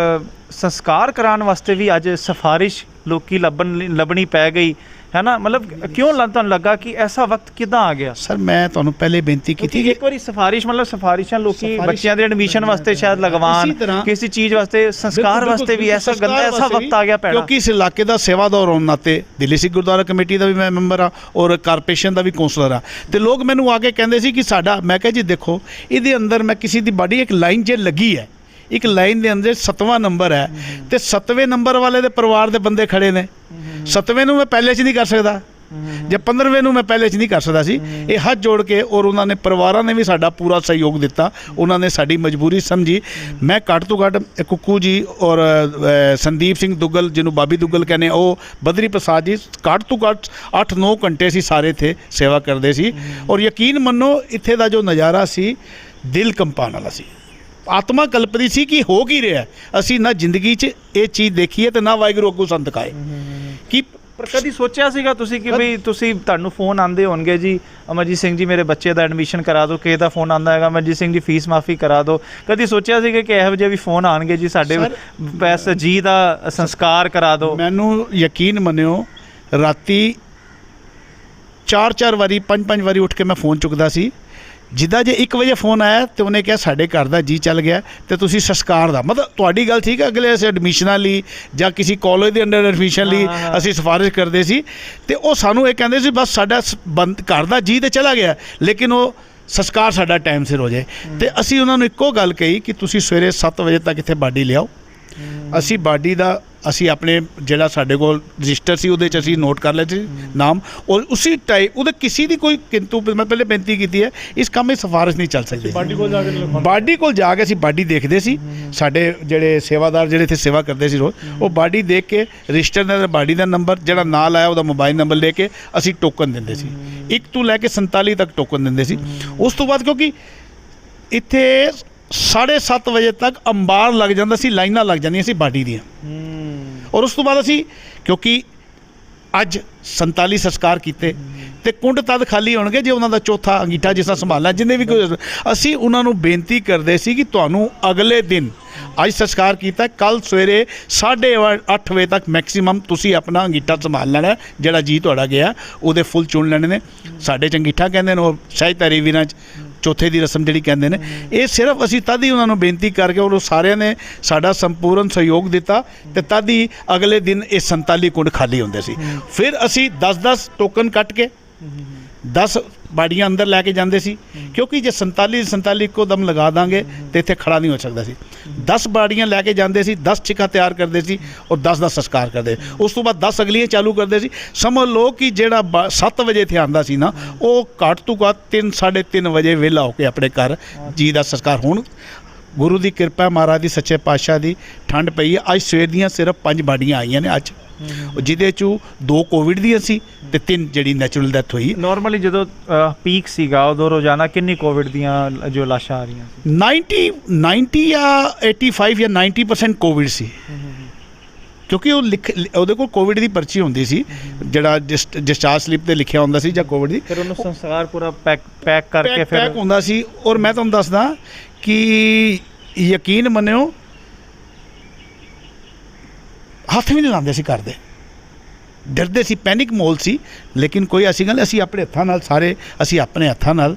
ਸੰਸਕਾਰ ਕਰਾਉਣ ਵਾਸਤੇ ਵੀ ਅੱਜ ਸਿਫਾਰਿਸ਼ ਲੋਕੀ ਲੱਭਣੀ ਪੈ ਗਈ है ना? मतलब क्यों ਤੁਹਾਨੂੰ ਲੱਗਾ ਕਿ ਐਸਾ ਵਕਤ ਕਿਦਾਂ ਆ ਗਿਆ? ਸਰ ਮੈਂ ਤੁਹਾਨੂੰ ਪਹਿਲੇ ਬੇਨਤੀ ਕੀਤੀ ਕਿ ਇੱਕ ਵਾਰੀ ਸਿਫਾਰਿਸ਼, ਮਤਲਬ ਸਿਫਾਰਿਸ਼ਾਂ ਲੋਕੀ ਬੱਚਿਆਂ ਦੇ ਐਡਮਿਸ਼ਨ ਵਾਸਤੇ ਸ਼ਾਇਦ ਲਗਵਾਉਣ, ਕਿਸੇ ਚੀਜ਼ ਵਾਸਤੇ, ਸੰਸਕਾਰ ਵਾਸਤੇ ਵੀ ਐਸਾ ਵਕਤ ਆ ਗਿਆ ਪੈਣਾ। ਕਿਉਂਕਿ ਇਸ ਇਲਾਕੇ ਦਾ ਸੇਵਾਦਾਰ ਹੋਣ ਨਾਤੇ ਦਿੱਲੀ ਸਿੱਖ ਗੁਰਦੁਆਰਾ ਕਮੇਟੀ ਦਾ ਵੀ ਮੈਂ ਮੈਂਬਰ ਆ ਔਰ ਕਾਰਪੋਰੇਸ਼ਨ ਦਾ ਵੀ ਕੌਂਸਲਰ ਆ, ਤੇ ਲੋਕ ਮੈਨੂੰ ਆ ਕੇ ਕਹਿੰਦੇ ਸੀ ਕਿ ਸਾਡਾ, ਮੈਂ ਕਿਹਾ ਜੀ ਦੇਖੋ ਇਹਦੇ ਅੰਦਰ ਮੈਂ ਕਿਸੇ ਦੀ ਬਾਡੀ ਇੱਕ ਲਾਈਨ ਜੇ ਲੱਗੀ ਹੈ, ਇੱਕ ਲਾਈਨ ਦੇ ਅੰਦਰ 7ਵਾਂ ਨੰਬਰ ਹੈ ਤੇ 7ਵੇਂ ਨੰਬਰ ਵਾਲੇ ਦੇ ਪਰਿਵਾਰ ਦੇ ਬੰਦੇ ਖੜੇ ਨੇ, 7ਵੇਂ ਨੂੰ ਮੈਂ ਪਹਿਲੇ 'ਚ ਨਹੀਂ ਕਰ ਸਕਦਾ ਜੇ 15ਵੇਂ ਨੂੰ ਮੈਂ ਪਹਿਲੇ 'ਚ ਨਹੀਂ ਕਰ ਸਕਦਾ ਸੀ। ਇਹ ਹੱਥ ਜੋੜ ਕੇ ਔਰ ਉਹਨਾਂ ਨੇ ਪਰਿਵਾਰਾਂ ਨੇ ਵੀ ਸਾਡਾ ਪੂਰਾ ਸਹਿਯੋਗ ਦਿੱਤਾ, ਉਹਨਾਂ ਨੇ ਸਾਡੀ ਮਜਬੂਰੀ ਸਮਝੀ। ਮੈਂ ਘੱਟ ਤੋਂ ਘੱਟ ਕੁੱਕੂ ਜੀ ਔਰ ਸੰਦੀਪ ਸਿੰਘ ਦੁੱਗਲ, ਜਿਹਨੂੰ ਬਾਬੀ ਦੁੱਗਲ ਕਹਿੰਦੇ, ਉਹ ਬਦਰੀ ਪ੍ਰਸਾਦ ਜੀ, ਘੱਟ ਤੋਂ ਘੱਟ 8-9 ਘੰਟੇ ਅਸੀਂ ਸਾਰੇ ਇੱਥੇ ਸੇਵਾ ਕਰਦੇ ਸੀ। ਔਰ ਯਕੀਨ ਮੰਨੋ ਇੱਥੇ ਦਾ ਜੋ ਨਜ਼ਾਰਾ ਸੀ ਦਿਲ ਕੰਪਾਉਣ ਵਾਲਾ ਸੀ, ਆਤਮਾ ਕਲਪਦੀ ਸੀ ਕਿ ਹੋ ਕੀ ਰਿਹਾ। ਅਸੀਂ ਨਾ ਜ਼ਿੰਦਗੀ 'ਚ ਇਹ ਚੀਜ਼ ਦੇਖੀ ਹੈ ਤੇ ਨਾ ਵਾਹਿਗੁਰੂ ਅੱਗੋਂ ਸਾਨੂੰ ਦਿਖਾਏ ਕਿ ਪਰ ਕਦੀ ਸੋਚਿਆ ਸੀਗਾ ਤੁਸੀਂ ਕਿ ਵੀ ਤੁਹਾਨੂੰ ਫੋਨ ਆਉਂਦੇ ਹੋਣਗੇ ਜੀ, ਅਮਰਜੀਤ ਸਿੰਘ ਜੀ ਮੇਰੇ ਬੱਚੇ ਦਾ ਐਡਮਿਸ਼ਨ ਕਰਾ ਦਿਓ, ਕਿਸੇ ਦਾ ਫੋਨ ਆਉਂਦਾ ਹੈਗਾ ਅਮਰਜੀਤ ਸਿੰਘ ਜੀ ਫੀਸ ਮਾਫੀ ਕਰਾ ਦਿਓ, ਕਦੀ ਸੋਚਿਆ ਸੀਗਾ ਕਿ ਇਹੋ ਜਿਹੇ ਵੀ ਫੋਨ ਆਉਣਗੇ ਜੀ ਸਾਡੇ ਬਸ ਜੀ ਦਾ ਸੰਸਕਾਰ ਕਰਾ ਦਿਓ? ਮੈਨੂੰ ਯਕੀਨ ਮੰਨਿਓ ਰਾਤੀ 4-4 ਵਾਰੀ 5-5 ਵਾਰੀ ਉੱਠ ਕੇ ਮੈਂ ਫੋਨ ਚੁੱਕਦਾ ਸੀ। ਜਿੱਦਾਂ ਜੇ 1 ਵਜੇ ਫੋਨ ਆਇਆ ਤੇ ਉਹਨੇ ਕਿਹਾ ਸਾਡੇ ਘਰ ਦਾ ਜੀ ਚੱਲ ਗਿਆ ਤੇ ਤੁਸੀਂ ਸੰਸਕਾਰ ਦਾ, ਮਤਲਬ ਤੁਹਾਡੀ ਗੱਲ ਠੀਕ ਹੈ, ਅਗਲੇ ਅਸੀਂ ਐਡਮਿਸ਼ਨਾਂ ਲਈ ਜਾਂ ਕਿਸੇ ਕਾਲਜ ਦੇ ਅੰਡਰ ਐਡਮਿਸ਼ਨ ਲਈ ਅਸੀਂ ਸਿਫਾਰਿਸ਼ ਕਰਦੇ ਸੀ ਤੇ ਉਹ ਸਾਨੂੰ ਇਹ ਕਹਿੰਦੇ ਸੀ ਬਸ ਸਾਡਾ ਘਰ ਦਾ ਜੀ ਤੇ ਚਲਾ ਗਿਆ, ਲੇਕਿਨ ਉਹ ਸੰਸਕਾਰ ਸਾਡਾ ਟਾਈਮ ਸਿਰ ਹੋ ਜਾਏ। ਤੇ ਅਸੀਂ ਉਹਨਾਂ ਨੂੰ ਇੱਕੋ ਗੱਲ ਕਹੀ ਕਿ ਤੁਸੀਂ ਸਵੇਰੇ 7 ਵਜੇ ਤੱਕ ਇੱਥੇ ਬਾਡੀ ਲਿਆਓ। ਅਸੀਂ ਬਾਡੀ ਦਾ ਅਸੀਂ ਆਪਣੇ ਜਿਹੜਾ ਸਾਡੇ ਕੋਲ ਰਜਿਸਟਰ ਸੀ ਉਹਦੇ 'ਚ ਅਸੀਂ ਨੋਟ ਕਰ ਲਏ ਸੀ ਨਾਮ, ਔਰ ਉਸੇ ਟਾਈਮ ਉਹਦੇ ਕਿਸੇ ਦੀ ਕੋਈ ਕਿੰਤੂ ਮੈਂ ਪਹਿਲੇ ਬੇਨਤੀ ਕੀਤੀ ਹੈ, ਇਸ ਕੰਮ ਵਿੱਚ ਸਿਫਾਰਿਸ਼ ਨਹੀਂ ਚੱਲ ਸਕਦੀ। ਬਾਡੀ ਕੋਲ ਜਾ ਕੇ ਅਸੀਂ ਬਾਡੀ ਦੇਖਦੇ ਸੀ, ਸਾਡੇ ਜਿਹੜੇ ਸੇਵਾਦਾਰ ਜਿਹੜੇ ਇੱਥੇ ਸੇਵਾ ਕਰਦੇ ਸੀ ਰੋਜ਼, ਉਹ ਬਾਡੀ ਦੇਖ ਕੇ ਰਜਿਸਟਰ ਦਾ ਬਾਡੀ ਦਾ ਨੰਬਰ ਜਿਹੜਾ ਨਾਲ ਆਇਆ ਉਹਦਾ ਮੋਬਾਈਲ ਨੰਬਰ ਲੈ ਕੇ ਅਸੀਂ ਟੋਕਨ ਦਿੰਦੇ ਸੀ। 1 ਤੋਂ ਲੈ ਕੇ 47 ਤੱਕ ਟੋਕਨ ਦਿੰਦੇ ਸੀ। ਉਸ ਤੋਂ ਬਾਅਦ ਕਿਉਂਕਿ ਇੱਥੇ 7:30 ਵਜੇ ਤੱਕ ਅੰਬਾਰ ਲੱਗ ਜਾਂਦਾ ਸੀ, ਲਾਈਨਾਂ ਲੱਗ ਜਾਂਦੀਆਂ ਸੀ ਬਾਡੀ ਦੀਆਂ। ਔਰ ਉਸ ਤੋਂ ਬਾਅਦ ਅਸੀਂ ਕਿਉਂਕਿ ਅੱਜ 47 ਸੰਸਕਾਰ ਕੀਤੇ ਤੇ ਕੁੰਡ ਤਦ ਖਾਲੀ ਹੋਣਗੇ ਜੇ ਉਹਨਾਂ ਦਾ ਚੌਥਾ ਅੰਗੀਠਾ ਜਿਸ ਤਰ੍ਹਾਂ ਸੰਭਾਲਣਾ, ਜਿੰਨੇ ਵੀ ਕੋਈ ਅਸੀਂ ਉਹਨਾਂ ਨੂੰ ਬੇਨਤੀ ਕਰਦੇ ਸੀ ਕਿ ਤੁਹਾਨੂੰ ਅਗਲੇ ਦਿਨ ਅੱਜ ਸੰਸਕਾਰ ਕੀਤਾ, ਕੱਲ ਸਵੇਰੇ 8:30 ਵਜੇ ਤੱਕ ਮੈਕਸਿਮਮ ਤੁਸੀਂ ਆਪਣਾ ਅੰਗੀਠਾ ਸੰਭਾਲ ਲੈਣਾ, ਜਿਹੜਾ ਜੀ ਤੁਹਾਡਾ ਗਿਆ ਉਹਦੇ ਫੁੱਲ ਚੁਣ ਲੈਣੇ ਨੇ। ਸਾਡੇ 'ਚ ਅੰਗੀਠਾ ਕਹਿੰਦੇ ਨੇ, ਉਹ ਸਹਿਜਧਾਰੀ ਵੀਰਾਂ 'ਚ ਚੌਥੇ ਦੀ ਰਸਮ ਜਿਹੜੀ ਕਹਿੰਦੇ ਨੇ। ਇਹ ਸਿਰਫ ਅਸੀਂ ਤਦ ਹੀ ਉਹਨਾਂ ਨੂੰ ਬੇਨਤੀ ਕਰਕੇ ਔਰ ਉਹ ਸਾਰਿਆਂ ਨੇ ਸਾਡਾ ਸੰਪੂਰਨ ਸਹਿਯੋਗ ਦਿੱਤਾ ਤੇ ਤਦ ਹੀ ਅਗਲੇ ਦਿਨ ਇਹ 47 ਕੁੰਡ ਖਾਲੀ ਹੁੰਦੇ ਸੀ। ਫਿਰ ਅਸੀਂ 10-10 ਟੋਕਨ ਕੱਟ ਕੇ 10 ਬਾੜੀਆਂ ਅੰਦਰ ਲੈ ਕੇ ਜਾਂਦੇ ਸੀ, ਕਿਉਂਕਿ ਜੇ 47 ਇੱਕੋ ਦਮ ਲਗਾ ਦਾਂਗੇ ਤੇ ਇੱਥੇ ਖੜਾ ਨਹੀਂ ਹੋ ਸਕਦਾ ਸੀ। 10 ਬਾੜੀਆਂ ਲੈ ਕੇ ਜਾਂਦੇ ਸੀ, 10 ਚਿਖਾ ਤਿਆਰ ਕਰਦੇ ਸੀ ਔਰ 10 ਦਾ ਸੰਸਕਾਰ ਕਰਦੇ। ਉਸ ਤੋਂ ਬਾਅਦ 10 ਅਗਲੀਆਂ ਚਾਲੂ ਕਰਦੇ ਸੀ। ਸਮਝ ਲਓ ਕਿ ਜਿਹੜਾ 7 ਵਜੇ ਇੱਥੇ ਆਉਂਦਾ ਸੀ ਨਾ, ਉਹ ਘੱਟ ਤੋਂ ਘੱਟ 3-3:30 ਵਜੇ ਵਿਹਲਾ ਹੋ ਕੇ ਆਪਣੇ ਘਰ ਜੀ ਦਾ ਸੰਸਕਾਰ। ਹੁਣ ਗੁਰੂ ਦੀ ਕਿਰਪਾ, ਮਹਾਰਾਜ ਦੀ ਸੱਚੇ ਪਾਤਸ਼ਾਹ ਦੀ ਠੰਡ ਪਈ ਹੈ। ਅੱਜ ਸਵੇਰ ਦੀਆਂ ਸਿਰਫ 5 ਬਾੜੀਆਂ ਆਈਆਂ ਨੇ ਅੱਜ, ਜਿਹਦੇ 'ਚੋਂ 2 ਕੋਵਿਡ ਦੀਆਂ ਸੀ ਤੇ 3 ਜਿਹੜੀ ਨੈਚੁਰਲ ਡੈਥ ਹੋਈ। ਨਾਰਮਲੀ ਜਦੋਂ ਪੀਕ ਸੀਗਾ ਉਦੋਂ ਰੋਜ਼ਾਨਾ ਕਿੰਨੀ ਕੋਵਿਡ ਦੀਆਂ ਜੋ ਲਾਸ਼ਾਂ ਆ ਰਹੀਆਂ ਸੀ? 90 ਜਾਂ 85 ਜਾਂ 90% ਕੋਵਿਡ ਸੀ, ਕਿਉਂਕਿ ਉਹ ਉਹਦੇ ਕੋਲ ਕੋਵਿਡ ਦੀ ਪਰਚੀ ਹੁੰਦੀ ਸੀ, ਜਿਹੜਾ ਡਿਸਚਾਰਜ ਸਲਿੱਪ ਤੇ ਲਿਖਿਆ ਹੁੰਦਾ ਸੀ ਜਾਂ ਕੋਵਿਡ ਦੀ। ਫਿਰ ਉਹਨੂੰ ਸੰਸਕਾਰ ਪੂਰਾ ਪੈਕ ਕਰਕੇ ਫਿਰ ਹੁੰਦਾ ਸੀ। ਔਰ ਮੈਂ ਤੁਹਾਨੂੰ ਦੱਸਦਾ ਕਿ ਯਕੀਨ ਮੰਨਿਓ ਹੱਥ ਵੀ ਨਹੀਂ ਲਾਉਂਦੇ ਸੀ ਕਰਦੇ, ਡਰਦੇ ਸੀ, ਪੈਨਿਕ ਮਾਹੌਲ ਸੀ। ਲੇਕਿਨ ਕੋਈ ਐਸੀ ਗੱਲ, ਅਸੀਂ ਆਪਣੇ ਹੱਥਾਂ ਨਾਲ ਅਸੀਂ ਆਪਣੇ ਹੱਥਾਂ ਨਾਲ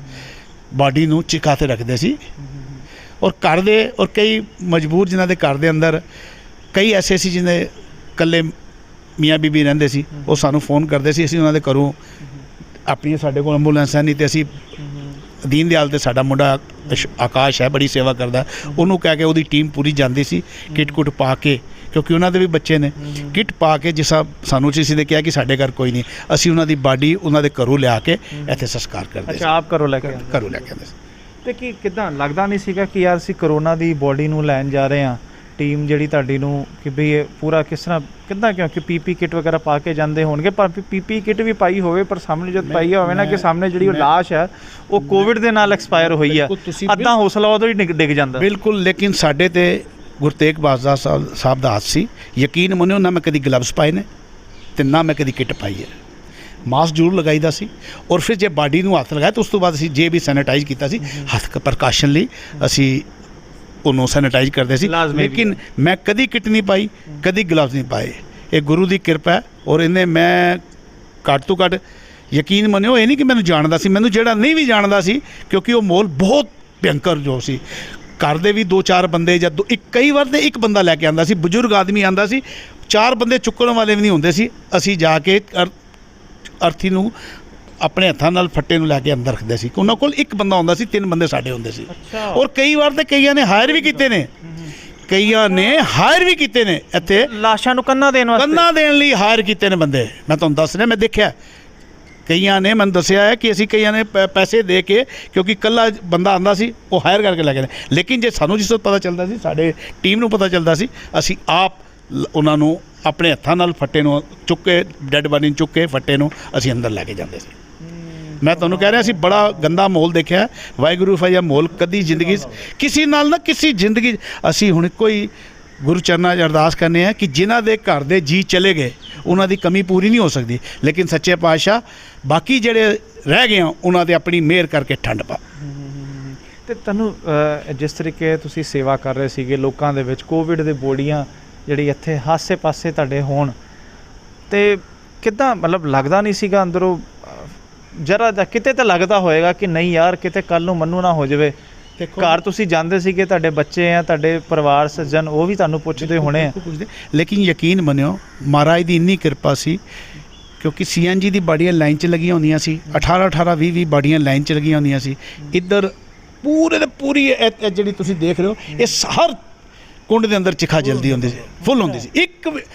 ਬਾਡੀ ਨੂੰ ਚਿਕਾ ਕੇ ਰੱਖਦੇ ਸੀ। ਔਰ ਘਰ ਦੇ ਔਰ ਕਈ ਮਜਬੂਰ ਜਿਨ੍ਹਾਂ ਦੇ ਘਰ ਦੇ ਅੰਦਰ ਕਈ ਐਸੇ ਸੀ ਜਿਹਨੇ ਇਕੱਲੇ ਮੀਆਂ ਬੀਬੀ ਰਹਿੰਦੇ ਸੀ, ਉਹ ਸਾਨੂੰ ਫੋਨ ਕਰਦੇ ਸੀ। ਅਸੀਂ ਉਹਨਾਂ ਦੇ ਘਰੋਂ ਆਪਣੀਆਂ ਸਾਡੇ ਕੋਲ ਐਂਬੂਲੈਂਸਾਂ ਨਹੀਂ ਤੇ ਅਸੀਂ ਦੀਨ ਦਿਆਲ ਤੇ ਸਾਡਾ ਮੁੰਡਾ ਆਕਾਸ਼ ਹੈ, ਬੜੀ ਸੇਵਾ ਕਰਦਾ, ਉਹਨੂੰ ਕਹਿ ਕੇ ਉਹਦੀ ਟੀਮ ਪੂਰੀ ਜਾਂਦੀ ਸੀ ਕਿਟ ਕੁਟ ਪਾ ਕੇ, ਕਿਉਂਕਿ ਉਹਨਾਂ ਦੇ ਵੀ ਬੱਚੇ ਨੇ। ਕਿਟ ਪਾ ਕੇ ਜਿਸ ਸਾਨੂੰ ਕਿਸੇ ਨੇ ਕਿਹਾ ਕਿ ਸਾਡੇ ਘਰ ਕੋਈ ਨਹੀਂ, ਅਸੀਂ ਉਹਨਾਂ ਦੀ ਬਾਡੀ ਉਹਨਾਂ ਦੇ ਘਰੋਂ ਲਿਆ ਕੇ ਇੱਥੇ ਸੰਸਕਾਰ ਕਰਦੇ। ਅੱਛਾ, ਆਪ ਘਰੋਂ ਲੈ ਕੇ ਆਉਂਦੇ ਸੀ। ਤੇ ਕੀ ਕਿੱਦਾਂ ਲੱਗਦਾ ਨਹੀਂ ਸੀਗਾ ਕਿ ਯਾਰ ਅਸੀਂ ਕਰੋਨਾ ਦੀ ਬੋਡੀ ਨੂੰ ਲੈਣ ਜਾ ਰਹੇ ਹਾਂ, ਟੀਮ ਜਿਹੜੀ ਤੁਹਾਡੀ ਨੂੰ, ਕਿ ਵੀ ਇਹ ਪੂਰਾ ਕਿਸ ਤਰ੍ਹਾਂ ਕਿੱਦਾਂ, ਕਿਉਂਕਿ ਪੀਪੀ ਕਿਟ ਵਗੈਰਾ ਪਾ ਕੇ ਜਾਂਦੇ ਹੋਣਗੇ, ਪਰ ਪੀਪੀ ਕਿਟ ਵੀ ਪਾਈ ਹੋਵੇ ਪਰ ਸਾਹਮਣੇ ਜਦ ਪਾਈ ਹੋਵੇ ਨਾ ਕਿ ਸਾਹਮਣੇ ਜਿਹੜੀ ਉਹ ਲਾਸ਼ ਹੈ ਉਹ ਕੋਵਿਡ ਦੇ ਨਾਲ ਐਕਸਪਾਇਰ ਹੋਈ ਹੈ, ਅੱਧਾ ਹੌਸਲਾ ਉਦੋਂ ਹੀ ਡਿੱਗ ਜਾਂਦਾ। ਬਿਲਕੁਲ, ਲੇਕਿਨ ਸਾਡੇ ਤੇ ਗੁਰੂ ਤੇਗ ਬਹਾਦਰ ਸਾਹਿਬ ਦਾ ਹੱਥ ਸੀ। ਯਕੀਨ ਮੰਨਿਓ, ਨਾ ਮੈਂ ਕਦੀ ਗਲਵਸ ਪਾਏ ਨੇ ਤੇ ਨਾ ਮੈਂ ਕਦੀ ਕਿਟ ਪਾਈ ਹੈ। ਮਾਸਕ ਜ਼ਰੂਰ ਲਗਾਈਦਾ ਸੀ ਔਰ ਫਿਰ ਜੇ ਬਾਡੀ ਨੂੰ ਹੱਥ ਲਗਾਇਆ ਤਾਂ ਉਸ ਤੋਂ ਬਾਅਦ ਅਸੀਂ ਜੇ ਵੀ ਸੈਨੀਟਾਈਜ਼ ਕੀਤਾ ਸੀ, ਹੱਥ ਪ੍ਰਕਾਸ਼ਨ ਲਈ ਅਸੀਂ ਉਹਨੂੰ ਸੈਨੀਟਾਈਜ਼ ਕਰਦੇ ਸੀ। ਲੇਕਿਨ ਮੈਂ ਕਦੀ ਕਿਟ ਨਹੀਂ ਪਾਈ, ਕਦੀ ਗਲਵਸ ਨਹੀਂ ਪਾਏ। ਇਹ ਗੁਰੂ ਦੀ ਕਿਰਪਾ ਹੈ। ਔਰ ਇਹਨੇ ਮੈਂ ਘੱਟ ਤੋਂ ਘੱਟ ਯਕੀਨ ਮੰਨਿਓ, ਇਹ ਨਹੀਂ ਕਿ ਮੈਨੂੰ ਜਾਣਦਾ ਸੀ, ਮੈਨੂੰ ਜਿਹੜਾ ਨਹੀਂ ਵੀ ਜਾਣਦਾ ਸੀ, ਕਿਉਂਕਿ ਉਹ ਮਾਹੌਲ ਬਹੁਤ ਭਿਅੰਕਰ ਜੋ ਸੀ। ਘਰ ਦੇ ਵੀ 2-4 ਬੰਦੇ ਜਾਂ ਕਈ ਵਾਰ ਤੇ ਇੱਕ ਬੰਦਾ ਲੈ ਕੇ ਆਉਂਦਾ ਸੀ, ਬਜ਼ੁਰਗ ਆਦਮੀ ਆਉਂਦਾ ਸੀ, 4 ਬੰਦੇ ਚੁੱਕਣ ਵਾਲੇ ਵੀ ਨਹੀਂ ਹੁੰਦੇ ਸੀ। ਅਸੀਂ ਜਾ ਕੇ ਅਰਥੀ ਨੂੰ ਆਪਣੇ ਹੱਥਾਂ ਨਾਲ ਫੱਟੇ ਨੂੰ ਲੈ ਕੇ ਅੰਦਰ ਰੱਖਦੇ ਸੀ। ਉਹਨਾਂ ਕੋਲ ਇੱਕ ਬੰਦਾ ਹੁੰਦਾ ਸੀ, 3 ਬੰਦੇ ਸਾਡੇ ਹੁੰਦੇ ਸੀ। ਔਰ ਕਈ ਵਾਰ ਤੇ ਕਈਆਂ ਨੇ ਹਾਇਰ ਵੀ ਕੀਤੇ ਨੇ, ਇੱਥੇ ਲਾਸ਼ਾਂ ਨੂੰ ਕੰਨਾਂ ਦੇਣ ਲਈ ਹਾਇਰ ਕੀਤੇ ਨੇ ਬੰਦੇ। ਮੈਂ ਤੁਹਾਨੂੰ ਦੱਸ ਰਿਹਾ, ਮੈਂ ਦੇਖਿਆ ਕਈਆਂ ਨੇ ਮੈਨੂੰ ਦੱਸਿਆ ਹੈ ਕਿ ਅਸੀਂ ਕਈਆਂ ਨੇ ਪੈਸੇ ਦੇ ਕੇ, ਕਿਉਂਕਿ ਇਕੱਲਾ ਬੰਦਾ ਆਂਦਾ ਸੀ ਉਹ ਹਾਇਰ ਕਰਕੇ ਲੈ ਗਏ ਨੇ, ਲੇਕਿਨ ਜੇ ਸਾਨੂੰ ਜਿਸ ਤੋਂ ਪਤਾ ਚੱਲਦਾ ਸੀ, ਸਾਡੇ ਟੀਮ ਨੂੰ ਪਤਾ ਚੱਲਦਾ ਸੀ, ਅਸੀਂ ਆਪ ਉਹਨਾਂ ਨੂੰ ਆਪਣੇ ਹੱਥਾਂ ਨਾਲ ਫੱਟੇ ਨੂੰ ਚੁੱਕ ਕੇ, ਡੈੱਡ ਬਾਡੀ ਨੂੰ ਚੁੱਕ ਕੇ ਫੱਟੇ ਨੂੰ ਅਸੀਂ ਅੰਦਰ ਲੈ ਕੇ ਜਾਂਦੇ ਸੀ। ਮੈਂ ਤੁਹਾਨੂੰ ਕਹਿ ਰਿਹਾ ਸੀ ਬੜਾ ਗੰਦਾ ਮਾਹੌਲ ਦੇਖਿਆ। ਵਾਹਿਗੁਰੂ ਫਾਇਆ ਮਾਹੌਲ ਕਦੀ ਜ਼ਿੰਦਗੀ 'ਚ ਕਿਸੇ ਨਾਲ ਨਾ, ਕਿਸੇ ਜ਼ਿੰਦਗੀ ਅਸੀਂ ਹੁਣ ਕੋਈ ਗੁਰੂ ਚਰਨਾਂ 'ਚ ਅਰਦਾਸ ਕਰਨੇ ਆ ਕਿ ਜਿਨ੍ਹਾਂ ਦੇ ਘਰ ਦੇ ਜੀ ਚਲੇ ਗਏ ਉਹਨਾਂ ਦੀ ਕਮੀ ਪੂਰੀ ਨਹੀਂ ਹੋ ਸਕਦੀ, ਲੇਕਿਨ ਸੱਚੇ ਪਾਤਸ਼ਾਹ ਬਾਕੀ ਜਿਹੜੇ ਰਹਿ ਗਏ ਆ ਉਹਨਾਂ ਦੇ ਆਪਣੀ ਮਿਹਰ ਕਰਕੇ ਠੰਡ ਪਾ। ਤੇ ਤੁਹਾਨੂੰ ਜਿਸ ਤਰੀਕੇ ਤੁਸੀਂ ਸੇਵਾ ਕਰ ਰਹੇ ਸੀਗੇ ਲੋਕਾਂ ਦੇ ਵਿੱਚ, ਕੋਵਿਡ ਦੇ ਬੋਡੀਆਂ ਜਿਹੜੀ ਇੱਥੇ ਹਾਸੇ ਪਾਸੇ ਤੁਹਾਡੇ ਹੋਣ, ਤੇ ਕਿੱਦਾਂ ਮਤਲਬ ਲੱਗਦਾ ਨਹੀਂ ਸੀਗਾ ਅੰਦਰੋਂ ਜਰਾ ਦਾ ਕਿਤੇ ਤਾਂ ਲੱਗਦਾ ਹੋਏਗਾ ਕਿ ਨਹੀਂ ਯਾਰ ਕਿਤੇ ਕੱਲ ਨੂੰ ਮੰਨੂ ਨਾ ਹੋ ਜਾਵੇ? ਘਰ ਤੁਸੀਂ ਜਾਂਦੇ ਸੀਗੇ, ਤੁਹਾਡੇ ਬੱਚੇ ਆ, ਤੁਹਾਡੇ ਪਰਿਵਾਰ ਸੱਜਣ, ਉਹ ਵੀ ਤੁਹਾਨੂੰ ਪੁੱਛਦੇ ਹੋਣੇ ਆ। ਲੇਕਿਨ ਯਕੀਨ ਮੰਨਿਓ ਮਹਾਰਾਜ ਦੀ ਇੰਨੀ ਕਿਰਪਾ ਸੀ, ਕਿਉਂਕਿ CNG ਦੀ ਬਾਡੀਆਂ ਲਾਈਨ 'ਚ ਲੱਗੀਆਂ ਹੁੰਦੀਆਂ ਸੀ, 18 20 ਬਾਡੀਆਂ ਲਾਈਨ 'ਚ ਲੱਗੀਆਂ ਹੁੰਦੀਆਂ ਸੀ। ਇੱਧਰ ਪੂਰੇ ਦੇ ਪੂਰੀ ਇਹ ਜਿਹੜੀ ਤੁਸੀਂ ਦੇਖ ਰਹੇ ਹੋ, ਇਹ ਹਰ ਕੁੰਡ ਦੇ ਅੰਦਰ ਚਿਖਾ ਜਲਦੀ ਹੁੰਦੀ ਸੀ, ਫੁੱਲ ਹੁੰਦੀ ਸੀ।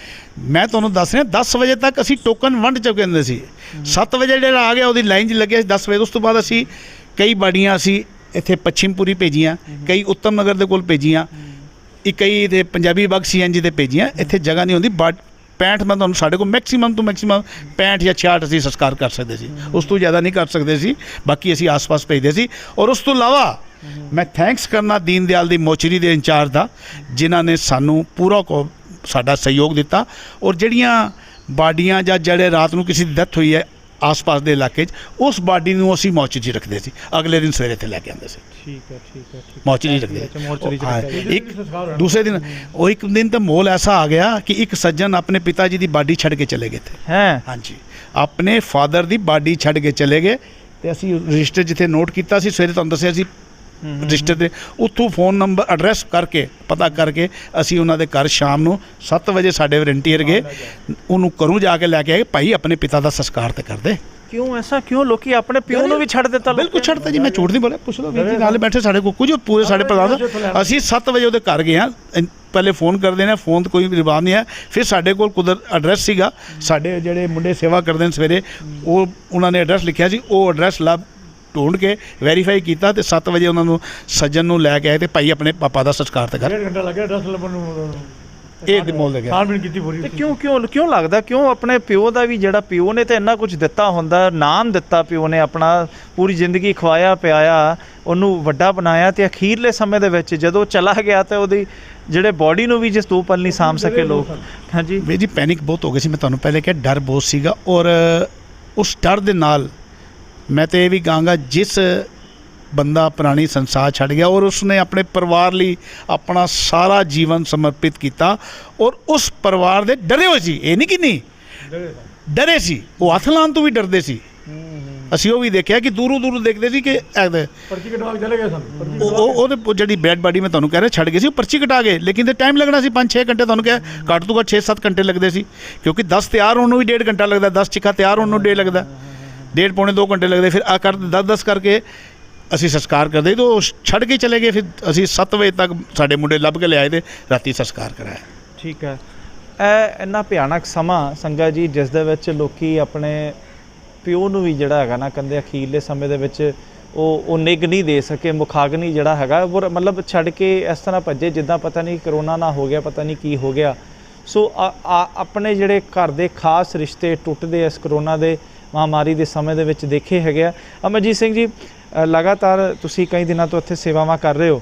ਮੈਂ ਤੁਹਾਨੂੰ ਦੱਸ ਰਿਹਾ 10 ਵਜੇ ਤੱਕ ਅਸੀਂ ਟੋਕਨ ਵੰਡ ਚੁੱਕੇ ਹੁੰਦੇ ਸੀ। 7 ਵਜੇ ਜਿਹੜਾ ਆ ਗਿਆ ਉਹਦੀ ਲਾਈਨ 'ਚ ਲੱਗਿਆ ਸੀ 10 ਵਜੇ। ਉਸ ਤੋਂ ਬਾਅਦ ਅਸੀਂ ਕਈ ਬਾਡੀਆਂ ਅਸੀਂ ਇੱਥੇ ਪੱਛਮਪੁਰੀ ਭੇਜੀਆਂ, ਕਈ ਉੱਤਮ ਨਗਰ ਦੇ ਕੋਲ ਭੇਜੀਆਂ, ਕਈ ਤੇ ਪੰਜਾਬੀ ਬਾਗ CNG ਤੇ ਭੇਜੀਆਂ। ਇੱਥੇ ਜਗ੍ਹਾ ਨਹੀਂ ਹੁੰਦੀ। 65 ਮੈਂ ਤੁਹਾਨੂੰ, ਸਾਡੇ ਕੋਲ ਮੈਕਸਿਮਮ ਤੋਂ ਮੈਕਸਿਮਮ 65 ਜਾਂ 66 ਅਸੀਂ ਸੰਸਕਾਰ ਕਰ ਸਕਦੇ ਸੀ, ਉਸ ਤੋਂ ਜ਼ਿਆਦਾ ਨਹੀਂ ਕਰ ਸਕਦੇ ਸੀ। ਬਾਕੀ ਅਸੀਂ ਆਸ-ਪਾਸ ਭੇਜਦੇ ਸੀ। ਔਰ ਉਸ ਤੋਂ ਇਲਾਵਾ ਮੈਂ ਥੈਂਕਸ ਕਰਨਾ ਦੀਨ ਦਿਆਲ ਦੀ ਮੋਚਰੀ ਦੇ ਇੰਚਾਰਜ ਦਾ, ਜਿਨ੍ਹਾਂ ਨੇ ਸਾਨੂੰ ਪੂਰਾ ਸਾਡਾ ਸਹਿਯੋਗ ਦਿੱਤਾ। ਔਰ ਜਿਹੜੀਆਂ ਬਾਡੀਆਂ ਜਾਂ ਜਿਹੜੇ ਰਾਤ ਨੂੰ ਕਿਸੇ ਦੀ ਡੈਥ ਹੋਈ ਹੈ ਆਸ-ਪਾਸ ਦੇ ਇਲਾਕੇ 'ਚ, ਉਸ ਬਾਡੀ ਨੂੰ ਅਸੀਂ ਮੋਚਰੀ 'ਚ ਰੱਖਦੇ ਸੀ, ਅਗਲੇ ਦਿਨ ਸਵੇਰੇ ਤੇ ਲੈ ਕੇ ਆਉਂਦੇ ਸੀ। ਠੀਕ ਹੈ ਮੋਚਰੀ ਰੱਖਦੇ ਇੱਕ ਦੂਸਰੇ ਦਿਨ। ਉਹ ਇੱਕ ਦਿਨ ਤਾਂ ਮਾਹੌਲ ਐਸਾ ਆ ਗਿਆ ਕਿ ਇੱਕ ਸੱਜਣ ਆਪਣੇ ਪਿਤਾ ਜੀ ਦੀ ਬਾਡੀ ਛੱਡ ਕੇ ਚਲੇ ਗਏ ਥੇ। ਹਾਂਜੀ, ਆਪਣੇ ਫਾਦਰ ਦੀ ਬਾਡੀ ਛੱਡ ਕੇ ਚਲੇ ਗਏ। ਤੇ ਅਸੀਂ ਰਜਿਸਟਰ ਜਿੱਥੇ ਨੋਟ ਕੀਤਾ ਸੀ, ਸਵੇਰੇ ਤੁਹਾਨੂੰ ਦੱਸਿਆ ਸੀ ਰਜਿਸਟਰ ਦੇ ਉੱਥੋਂ ਫੋਨ ਨੰਬਰ ਐਡਰੈਸ ਕਰਕੇ ਪਤਾ ਕਰਕੇ ਅਸੀਂ ਉਹਨਾਂ ਦੇ ਘਰ ਸ਼ਾਮ ਨੂੰ 7 ਵਜੇ ਸਾਡੇ ਵਲੰਟੀਅਰ ਗਏ, ਉਹਨੂੰ ਘਰੋਂ ਜਾ ਕੇ ਲੈ ਕੇ ਆਏ। ਭਾਈ ਆਪਣੇ ਪਿਤਾ ਦਾ ਸੰਸਕਾਰ ਤੇ ਕਰਦੇ। ਕਿਉਂ ਐਸਾ ਕਿਉਂ? ਲੋਕੀ ਆਪਣੇ ਪਿਓ ਨੂੰ ਵੀ ਛੱਡ ਦਿੱਤਾ। ਬਿਲਕੁਲ ਛੱਡਤਾ ਜੀ, ਮੈਂ ਝੂਠ ਨਹੀਂ ਬੋਲਿਆ। ਪੁੱਛ ਲਓ ਵੀਰ ਜੀ, ਨਾਲੇ ਬੈਠੇ ਸਾਡੇ ਕੋਲ ਕੁਝ ਪੂਰੇ ਸਾਡੇ ਪ੍ਰਧਾਨ। ਅਸੀਂ 7 ਵਜੇ ਉਹਦੇ ਘਰ ਗਏ ਹਾਂ। ਪਹਿਲੇ ਫੋਨ ਕਰਦੇ ਨੇ, ਫੋਨ ਤੇ ਕੋਈ ਜਵਾਬ ਨਹੀਂ ਹੈ। ਫਿਰ ਸਾਡੇ ਕੋਲ ਕੁਦਰਤ ਐਡਰੈਸ ਸੀਗਾ, ਸਾਡੇ ਜਿਹੜੇ ਮੁੰਡੇ ਸੇਵਾ ਕਰਦੇ ਨੇ ਸਵੇਰੇ, ਉਹਨਾਂ ਨੇ ਐਡਰੈਸ ਲਿਖਿਆ ਸੀ। ਉਹ ਐਡਰੈਸ ਲੱਭ ਢੂੰਡ ਕੇ ਵੈਰੀਫਾਈ ਕੀਤਾ ਤੇ 7 ਵਜੇ ਉਹਨਾਂ ਨੂੰ ਸੱਜਣ ਨੂੰ ਲੈ ਕੇ ਆਏ ਤੇ ਭਾਈ ਆਪਣੇ ਪਾਪਾ ਦਾ ਸੰਸਕਾਰ ਤੇ ਕਰ। 1.5 ਘੰਟਾ ਲੱਗਿਆ ਐਡਰੈਸ ਲੱਭਣ ਨੂੰ। ਇਹ ਮੋਲ ਦੇ ਗਿਆ ਛਾਣਬੀਣ ਕੀਤੀ ਪੂਰੀ। ਤੇ ਕਿਉਂ ਲੱਗਦਾ, ਕਿਉਂ ਆਪਣੇ ਪਿਓ ਦਾ ਵੀ, ਜਿਹੜਾ ਪਿਓ ਨੇ ਤਾਂ ਇੰਨਾ ਕੁਝ ਦਿੱਤਾ ਹੁੰਦਾ, ਨਾਮ ਦਿੱਤਾ ਪਿਓ ਨੇ, ਆਪਣਾ ਪੂਰੀ ਜ਼ਿੰਦਗੀ ਖਵਾਇਆ ਪਿਆਇਆ, ਉਹਨੂੰ ਵੱਡਾ ਬਣਾਇਆ, ਤੇ ਅਖੀਰਲੇ ਸਮੇਂ ਦੇ ਵਿੱਚ ਜਦੋਂ ਚਲਾ ਗਿਆ ਤਾਂ ਉਹਦੀ ਜਿਹੜੇ ਬੋਡੀ ਨੂੰ ਵੀ ਜਿਸ ਦੋ ਪਲ ਨਹੀਂ ਸਾਂਭ ਸਕੇ ਲੋਕ। ਹਾਂਜੀ ਵੀਰ ਜੀ, ਪੈਨਿਕ ਬਹੁਤ ਹੋ ਗਈ ਸੀ। ਮੈਂ ਤੁਹਾਨੂੰ ਪਹਿਲੇ ਕਿਹਾ ਡਰ ਬਹੁਤ ਸੀਗਾ। ਔਰ ਉਸ ਡਰ ਦੇ ਨਾਲ ਮੈਂ ਤਾਂ ਇਹ ਵੀ ਕਹਾਂਗਾ, ਜਿਸ ਬੰਦਾ ਪੁਰਾਣੀ ਸੰਸਾਰ ਛੱਡ ਗਿਆ ਔਰ ਉਸਨੇ ਆਪਣੇ ਪਰਿਵਾਰ ਲਈ ਆਪਣਾ ਸਾਰਾ ਜੀਵਨ ਸਮਰਪਿਤ ਕੀਤਾ, ਔਰ ਉਸ ਪਰਿਵਾਰ ਦੇ ਡਰੇ ਹੋਏ ਸੀ। ਇਹ ਨਹੀਂ ਕਿ ਨਹੀਂ ਡਰੇ ਸੀ, ਉਹ ਹੱਥ ਲਾਉਣ ਤੋਂ ਵੀ ਡਰਦੇ ਸੀ। ਅਸੀਂ ਉਹ ਵੀ ਦੇਖਿਆ ਕਿ ਦੂਰੋਂ ਦੇਖਦੇ ਸੀ ਕਿ ਪਰਚੀ ਕਟਵਾ ਕੇ ਚਲੇ ਗਏ ਸਨ। ਉਹਦੇ ਜਿਹੜੀ ਬੈਡ ਬਾਡੀ ਮੈਂ ਤੁਹਾਨੂੰ ਕਹਿ ਰਿਹਾ ਛੱਡ ਗਏ ਸੀ, ਉਹ ਪਰਚੀ ਕਟਾ ਗਏ। ਲੇਕਿਨ ਤੇ ਟਾਈਮ ਲੱਗਣਾ ਸੀ 5-6 ਘੰਟੇ। ਤੁਹਾਨੂੰ ਕਿਹਾ ਘੱਟ ਤੋਂ ਘੱਟ 6-7 ਘੰਟੇ ਲੱਗਦੇ ਸੀ, ਕਿਉਂਕਿ 10 ਤਿਆਰ ਹੋਣ ਨੂੰ ਵੀ 1.5 ਘੰਟਾ ਲੱਗਦਾ, 10 ਚਿੱਖਾ ਤਿਆਰ ਹੋਣ ਨੂੰ 1.5 ਲੱਗਦਾ, 1.5 ਪੌਣੇ 2 ਘੰਟੇ ਲੱਗਦੇ। ਫਿਰ ਆ ਕਰ 10 ਕਰਕੇ ਅਸੀਂ ਸੰਸਕਾਰ ਕਰਦੇ ਤਾਂ ਉਹ ਛੱਡ ਕੇ ਚਲੇ ਗਏ। ਫਿਰ ਅਸੀਂ 7 ਵਜੇ ਤੱਕ ਸਾਡੇ ਮੁੰਡੇ ਲੱਭ ਕੇ ਲਿਆਏ ਤੇ ਰਾਤੀ ਸੰਸਕਾਰ ਕਰਾਇਆ। ਠੀਕ ਹੈ। ਇਹ ਇੰਨਾ ਭਿਆਨਕ ਸਮਾਂ ਸੰਗਾ ਜੀ, ਜਿਸ ਦੇ ਵਿੱਚ ਲੋਕੀ ਆਪਣੇ ਪਿਓ ਨੂੰ ਵੀ ਜਿਹੜਾ ਹੈਗਾ ਨਾ, ਕਹਿੰਦੇ ਅਖੀਰਲੇ ਸਮੇਂ ਦੇ ਵਿੱਚ ਉਹ ਨਿੱਘ ਨਹੀਂ ਦੇ ਸਕੇ, ਮੁਖਾਗਨੀ ਜਿਹੜਾ ਹੈਗਾ ਉਹ ਮਤਲਬ ਛੱਡ ਕੇ ਇਸ ਤਰ੍ਹਾਂ ਭੱਜੇ ਜਿੱਦਾਂ ਪਤਾ ਨਹੀਂ ਕਰੋਨਾ ਨਾ ਹੋ ਗਿਆ, ਪਤਾ ਨਹੀਂ ਕੀ ਹੋ ਗਿਆ। ਸੋ ਆਪਣੇ ਜਿਹੜੇ ਘਰ ਦੇ ਖਾਸ ਰਿਸ਼ਤੇ ਟੁੱਟਦੇ ਇਸ ਕਰੋਨਾ ਦੇ ਮਹਾਮਾਰੀ ਦੇ ਸਮੇਂ ਦੇ ਵਿੱਚ ਦੇਖੇ ਹੈਗੇ ਆ। ਅਮਰਜੀਤ ਸਿੰਘ ਜੀ, ਲਗਾਤਾਰ ਤੁਸੀਂ ਕਈ ਦਿਨਾਂ ਤੋਂ ਇੱਥੇ ਸੇਵਾਵਾਂ ਕਰ ਰਹੇ ਹੋ।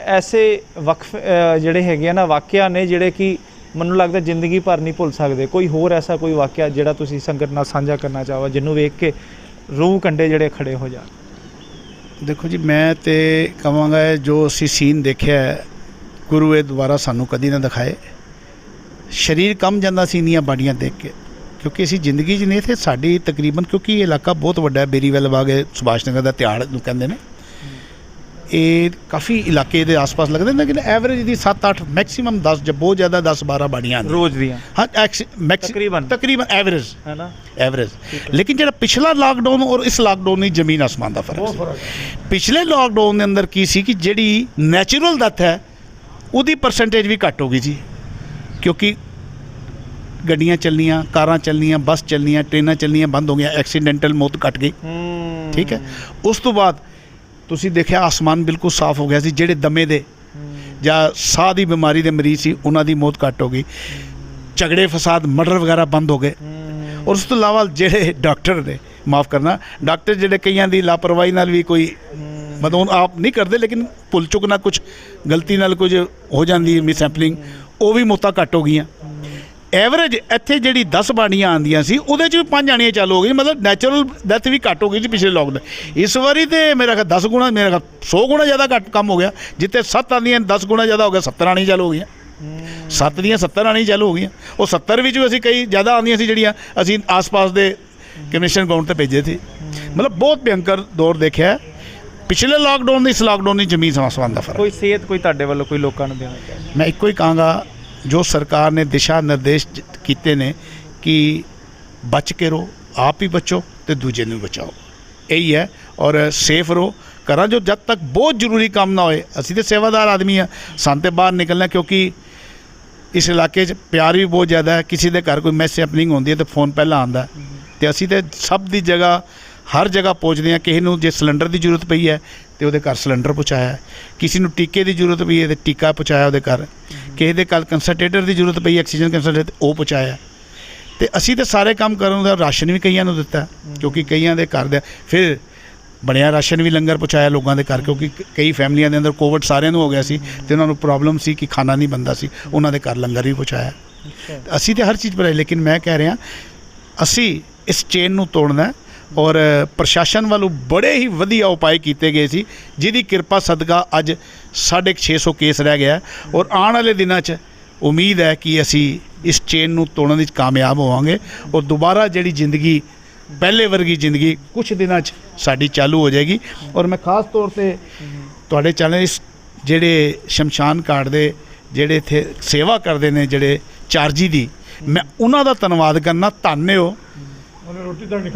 ਐਸੇ ਵਕਫ ਜਿਹੜੇ ਹੈਗੇ ਆ ਨਾ, ਵਾਕਿਆ ਨੇ ਜਿਹੜੇ ਕਿ ਮੈਨੂੰ ਲੱਗਦਾ ਜ਼ਿੰਦਗੀ ਭਰ ਨਹੀਂ ਭੁੱਲ ਸਕਦੇ। ਕੋਈ ਹੋਰ ਐਸਾ ਕੋਈ ਵਾਕਿਆ ਜਿਹੜਾ ਤੁਸੀਂ ਸੰਗਤ ਨਾਲ ਸਾਂਝਾ ਕਰਨਾ ਚਾਹੋ, ਜਿਹਨੂੰ ਵੇਖ ਕੇ ਰੂਹ ਕੰਡੇ ਜਿਹੜੇ ਖੜੇ ਹੋ ਜਾਣ? ਦੇਖੋ ਜੀ, ਮੈਂ ਤੇ ਕਹਾਂਗਾ ਜੋ ਅਸੀਂ ਸੀਨ ਦੇਖਿਆ ਗੁਰੂ ਇਹ ਦੁਬਾਰਾ ਸਾਨੂੰ ਕਦੀ ਨਾ ਦਿਖਾਏ। ਸਰੀਰ ਕੰਬ ਜਾਂਦਾ ਸੀ ਇੰਨੀਆਂ ਬਾਡੀਆਂ ਦੇਖ ਕੇ, ਕਿਉਂਕਿ ਅਸੀਂ ਜ਼ਿੰਦਗੀ 'ਚ ਨਹੀਂ ਥੇ। ਸਾਡੀ ਤਕਰੀਬਨ, ਕਿਉਂਕਿ ਇਹ ਇਲਾਕਾ ਬਹੁਤ ਵੱਡਾ ਹੈ, ਬੇਰੀਵੈਲ ਬਾਗ ਸੁਭਾਸ਼ ਨਗਰ ਦਾ ਤਿਹਾੜ ਨੂੰ ਕਹਿੰਦੇ ਨੇ, ਇਹ ਕਾਫੀ ਇਲਾਕੇ ਦੇ ਆਸ-ਪਾਸ ਲੱਗਦੇ ਨੇ, ਲੇਕਿਨ ਐਵਰੇਜ ਦੀ 7-8 ਮੈਕਸਿਮਮ 10 ਜਾਂ ਬਹੁਤ ਜ਼ਿਆਦਾ 10-12 ਬਾਡੀਆਂ ਰੋਜ਼ ਦੀਆਂ। ਹਾਂ, ਤਕਰੀਬਨ ਐਵਰੇਜ ਹੈ ਨਾ, ਐਵਰੇਜ। ਲੇਕਿਨ ਜਿਹੜਾ ਪਿਛਲਾ ਲਾਕਡਾਊਨ ਔਰ ਇਸ ਲਾਕਡਾਊਨ ਦੀ ਜ਼ਮੀਨ ਆਸਮਾਨ ਦਾ ਫਰਕ ਸੀ। ਪਿਛਲੇ ਲਾਕਡਾਊਨ ਦੇ ਅੰਦਰ ਕੀ ਸੀ ਕਿ ਜਿਹੜੀ ਨੈਚੁਰਲ ਡੈਥ ਹੈ ਉਹਦੀ ਪਰਸੈਂਟੇਜ ਵੀ ਘੱਟ ਹੋ ਗਈ ਸੀ, ਕਿਉਂਕਿ ਗੱਡੀਆਂ ਚੱਲਣੀਆਂ, ਕਾਰਾਂ ਚੱਲਣੀਆਂ, ਬੱਸ ਚੱਲਣੀਆਂ, ਟ੍ਰੇਨਾਂ ਚੱਲਣੀਆਂ ਬੰਦ ਹੋ ਗਈਆਂ, ਐਕਸੀਡੈਂਟਲ ਮੌਤ ਘਟ ਗਈ। ਠੀਕ ਹੈ। ਉਸ ਤੋਂ ਬਾਅਦ ਤੁਸੀਂ ਦੇਖਿਆ ਆਸਮਾਨ ਬਿਲਕੁਲ ਸਾਫ਼ ਹੋ ਗਿਆ ਸੀ। ਜਿਹੜੇ ਦਮੇ ਦੇ ਜਾਂ ਸਾਹ ਦੀ ਬਿਮਾਰੀ ਦੇ ਮਰੀਜ਼ ਸੀ ਉਹਨਾਂ ਦੀ ਮੌਤ ਘੱਟ ਹੋ ਗਈ। ਝਗੜੇ ਫਸਾਦ ਮਰਡਰ ਵਗੈਰਾ ਬੰਦ ਹੋ ਗਏ। ਔਰ ਉਸ ਤੋਂ ਇਲਾਵਾ ਜਿਹੜੇ ਡਾਕਟਰ ਨੇ, ਮਾफ़ ਕਰਨਾ, ਡਾਕਟਰ ਜਿਹੜੇ ਕਈਆਂ ਦੀ ਲਾਪਰਵਾਹੀ ਨਾਲ ਵੀ ਕੋਈ ਮਤਲਬ ਆਪ ਨਹੀਂ ਕਰਦੇ, ਲੇਕਿਨ ਭੁੱਲ ਚੁੱਕ ਨਾਲ ਕੁਝ ਗਲਤੀ ਨਾਲ ਕੁਝ ਹੋ ਜਾਂਦੀ ਮਿਸ ਸੈਂਪਲਿੰਗ, ਉਹ ਵੀ ਮੌਤਾਂ ਘੱਟ ਹੋ ਗਈਆਂ। ਐਵਰੇਜ ਇੱਥੇ ਜਿਹੜੀ 10 ਬਾਣੀਆਂ ਆਉਂਦੀਆਂ ਸੀ ਉਹਦੇ 'ਚ ਵੀ 5 ਆਣੀਆਂ ਚਾਲੂ ਹੋ ਗਈਆਂ। ਮਤਲਬ ਨੈਚੁਰਲ ਡੈਥ ਵੀ ਘੱਟ ਹੋ ਗਈ ਸੀ ਪਿਛਲੇ ਲੋਕਡਾਊਨ। ਇਸ ਵਾਰੀ ਤੇ ਮੇਰਾ ਖਿਆਲ 10 ਗੁਣਾ, ਮੇਰਾ ਖਿਆਲ 100 ਗੁਣਾ ਜ਼ਿਆਦਾ ਘੱਟ ਕੰਮ ਹੋ ਗਿਆ। ਜਿੱਥੇ 7 ਆਉਂਦੀਆਂ 10 ਗੁਣਾ ਜ਼ਿਆਦਾ ਹੋ ਗਿਆ, 70 ਆਣੀਆਂ ਚਾਲੂ ਹੋ ਗਈਆਂ। 7 ਦੀਆਂ 70 ਆਣੀਆਂ ਚਾਲੂ ਹੋ ਗਈਆਂ। ਉਹ 70 ਵਿੱਚ ਵੀ ਅਸੀਂ ਕਈ ਜ਼ਿਆਦਾ ਆਉਂਦੀਆਂ ਸੀ ਜਿਹੜੀਆਂ ਅਸੀਂ ਆਸ-ਪਾਸ ਦੇ ਕਮਿਸ਼ਨ ਗਰਾਊਂਡ 'ਤੇ ਭੇਜੇ ਸੀ। ਮਤਲਬ ਬਹੁਤ ਭਿਅੰਕਰ ਦੌਰ ਦੇਖਿਆ ਪਿਛਲੇ ਲਾਕਡਾਊਨ ਦੀ, ਇਸ ਲਾਕਡਾਊਨ ਦੀ ਜ਼ਮੀਨ ਆਸਮਾਨ ਦਾ ਫਰਕ। ਕੋਈ ਸੇਧ ਕੋਈ ਤੁਹਾਡੇ ਵੱਲੋਂ ਕੋਈ ਲੋਕਾਂ ਨੂੰ ਦੇਣਾ ਚਾਹੀਦਾ? ਮੈਂ ਇੱਕੋ ਹੀ ਕਹਾਂਗਾ, ਜੋ ਸਰਕਾਰ ਨੇ ਦਿਸ਼ਾ ਨਿਰਦੇਸ਼ ਕੀਤੇ ਨੇ ਕਿ ਬਚ ਕੇ ਰਹੋ, ਆਪ ਹੀ ਬਚੋ ਤੇ ਦੂਜੇ ਨੂੰ ਬਚਾਓ, ਇਹੀ ਹੈ। ਔਰ ਸੇਫ ਰਹੋ। ਘਰਾਂ ਜੋ ਜਦ ਤੱਕ ਬਹੁਤ ਜ਼ਰੂਰੀ ਕੰਮ ਨਾ ਹੋਏ, ਅਸੀਂ ਤਾਂ ਸੇਵਾਦਾਰ ਆਦਮੀ ਆ, ਸਾਨੂੰ ਤਾਂ ਬਾਹਰ ਨਿਕਲਣਾ, ਕਿਉਂਕਿ ਇਸ ਇਲਾਕੇ 'ਚ ਪਿਆਰ ਵੀ ਬਹੁਤ ਜ਼ਿਆਦਾ ਹੈ। ਕਿਸੇ ਦੇ ਘਰ ਕੋਈ ਮੈਸ ਹੈਪਨਿੰਗ ਹੁੰਦੀ ਹੈ ਤਾਂ ਫੋਨ ਪਹਿਲਾਂ ਆਉਂਦਾ, ਅਤੇ ਅਸੀਂ ਤਾਂ ਸਭ ਦੀ ਜਗ੍ਹਾ ਹਰ ਜਗ੍ਹਾ ਪਹੁੰਚਦੇ ਹਾਂ। ਕਿਸੇ ਨੂੰ ਜੇ ਸਿਲੰਡਰ ਦੀ ਜ਼ਰੂਰਤ ਪਈ ਹੈ ਤੇ ਉਹਦੇ ਘਰ ਸਿਲੰਡਰ ਪਹੁੰਚਾਇਆ, ਕਿਸੇ ਨੂੰ ਟੀਕੇ ਦੀ ਜ਼ਰੂਰਤ ਪਈ ਹੈ ਤੇ ਟੀਕਾ ਪਹੁੰਚਾਇਆ ਉਹਦੇ ਘਰ, ਕਿਸੇ ਦੇ ਘਰ ਕੰਸਨਟ੍ਰੇਟਰ ਦੀ ਜ਼ਰੂਰਤ ਪਈ, ਆਕਸੀਜਨ ਕੰਸਨਟ੍ਰੇਟਰ, ਉਹ ਪਹੁੰਚਾਇਆ। ਤੇ ਅਸੀਂ ਤਾਂ ਸਾਰੇ ਕੰਮ ਕਰਨ ਦਾ ਰਾਸ਼ਨ ਵੀ ਕਈਆਂ ਨੂੰ ਦਿੱਤਾ, ਕਿਉਂਕਿ ਕਈਆਂ ਦੇ ਘਰ ਦੇ ਫਿਰ ਬਣਿਆ ਰਾਸ਼ਨ ਵੀ ਲੰਗਰ ਪਹੁੰਚਾਇਆ ਲੋਕਾਂ ਦੇ ਘਰ, ਕਿਉਂਕਿ ਕਈ ਫੈਮਲੀਆਂ ਦੇ ਅੰਦਰ ਕੋਵਿਡ ਸਾਰਿਆਂ ਨੂੰ ਹੋ ਗਿਆ ਸੀ ਤੇ ਉਹਨਾਂ ਨੂੰ ਪ੍ਰੋਬਲਮ ਸੀ ਕਿ ਖਾਣਾ ਨਹੀਂ ਬਣਦਾ ਸੀ, ਉਹਨਾਂ ਦੇ ਘਰ ਲੰਗਰ ਵੀ ਪਹੁੰਚਾਇਆ। ਅਸੀਂ ਤਾਂ ਹਰ ਚੀਜ਼ ਬਣਾਈ, ਲੇਕਿਨ ਮੈਂ ਕਹਿ ਰਿਹਾ ਅਸੀਂ ਇਸ ਚੇਨ ਨੂੰ ਤੋੜਨਾ। ਔਰ ਪ੍ਰਸ਼ਾਸਨ ਵੱਲੋਂ ਬੜੇ ਹੀ ਵਧੀਆ ਉਪਾਅ ਕੀਤੇ ਗਏ ਸੀ, ਜਿਹਦੀ ਕਿਰਪਾ ਸਦਕਾ ਅੱਜ 650 ਕੇਸ ਰਹਿ ਗਿਆ। ਔਰ ਆਉਣ ਵਾਲੇ ਦਿਨਾਂ 'ਚ ਉਮੀਦ ਹੈ ਕਿ ਅਸੀਂ ਇਸ ਚੇਨ ਨੂੰ ਤੋੜਨ ਵਿੱਚ ਕਾਮਯਾਬ ਹੋਵਾਂਗੇ ਔਰ ਦੁਬਾਰਾ ਜਿਹੜੀ ਜ਼ਿੰਦਗੀ ਪਹਿਲੇ ਵਰਗੀ ਜ਼ਿੰਦਗੀ ਕੁਝ ਦਿਨਾਂ 'ਚ ਸਾਡੀ ਚਾਲੂ ਹੋ ਜਾਏਗੀ। ਔਰ ਮੈਂ ਖਾਸ ਤੌਰ 'ਤੇ ਤੁਹਾਡੇ ਚੈਨਲ ਇਸ ਜਿਹੜੇ ਸ਼ਮਸ਼ਾਨ ਘਾਟ ਦੇ ਜਿਹੜੇ ਇੱਥੇ ਸੇਵਾ ਕਰਦੇ ਨੇ, ਜਿਹੜੇ ਚਾਰਜੀ ਦੀ, ਮੈਂ ਉਹਨਾਂ ਦਾ ਧੰਨਵਾਦ ਕਰਨਾ। ਧੰਨ ਹੋ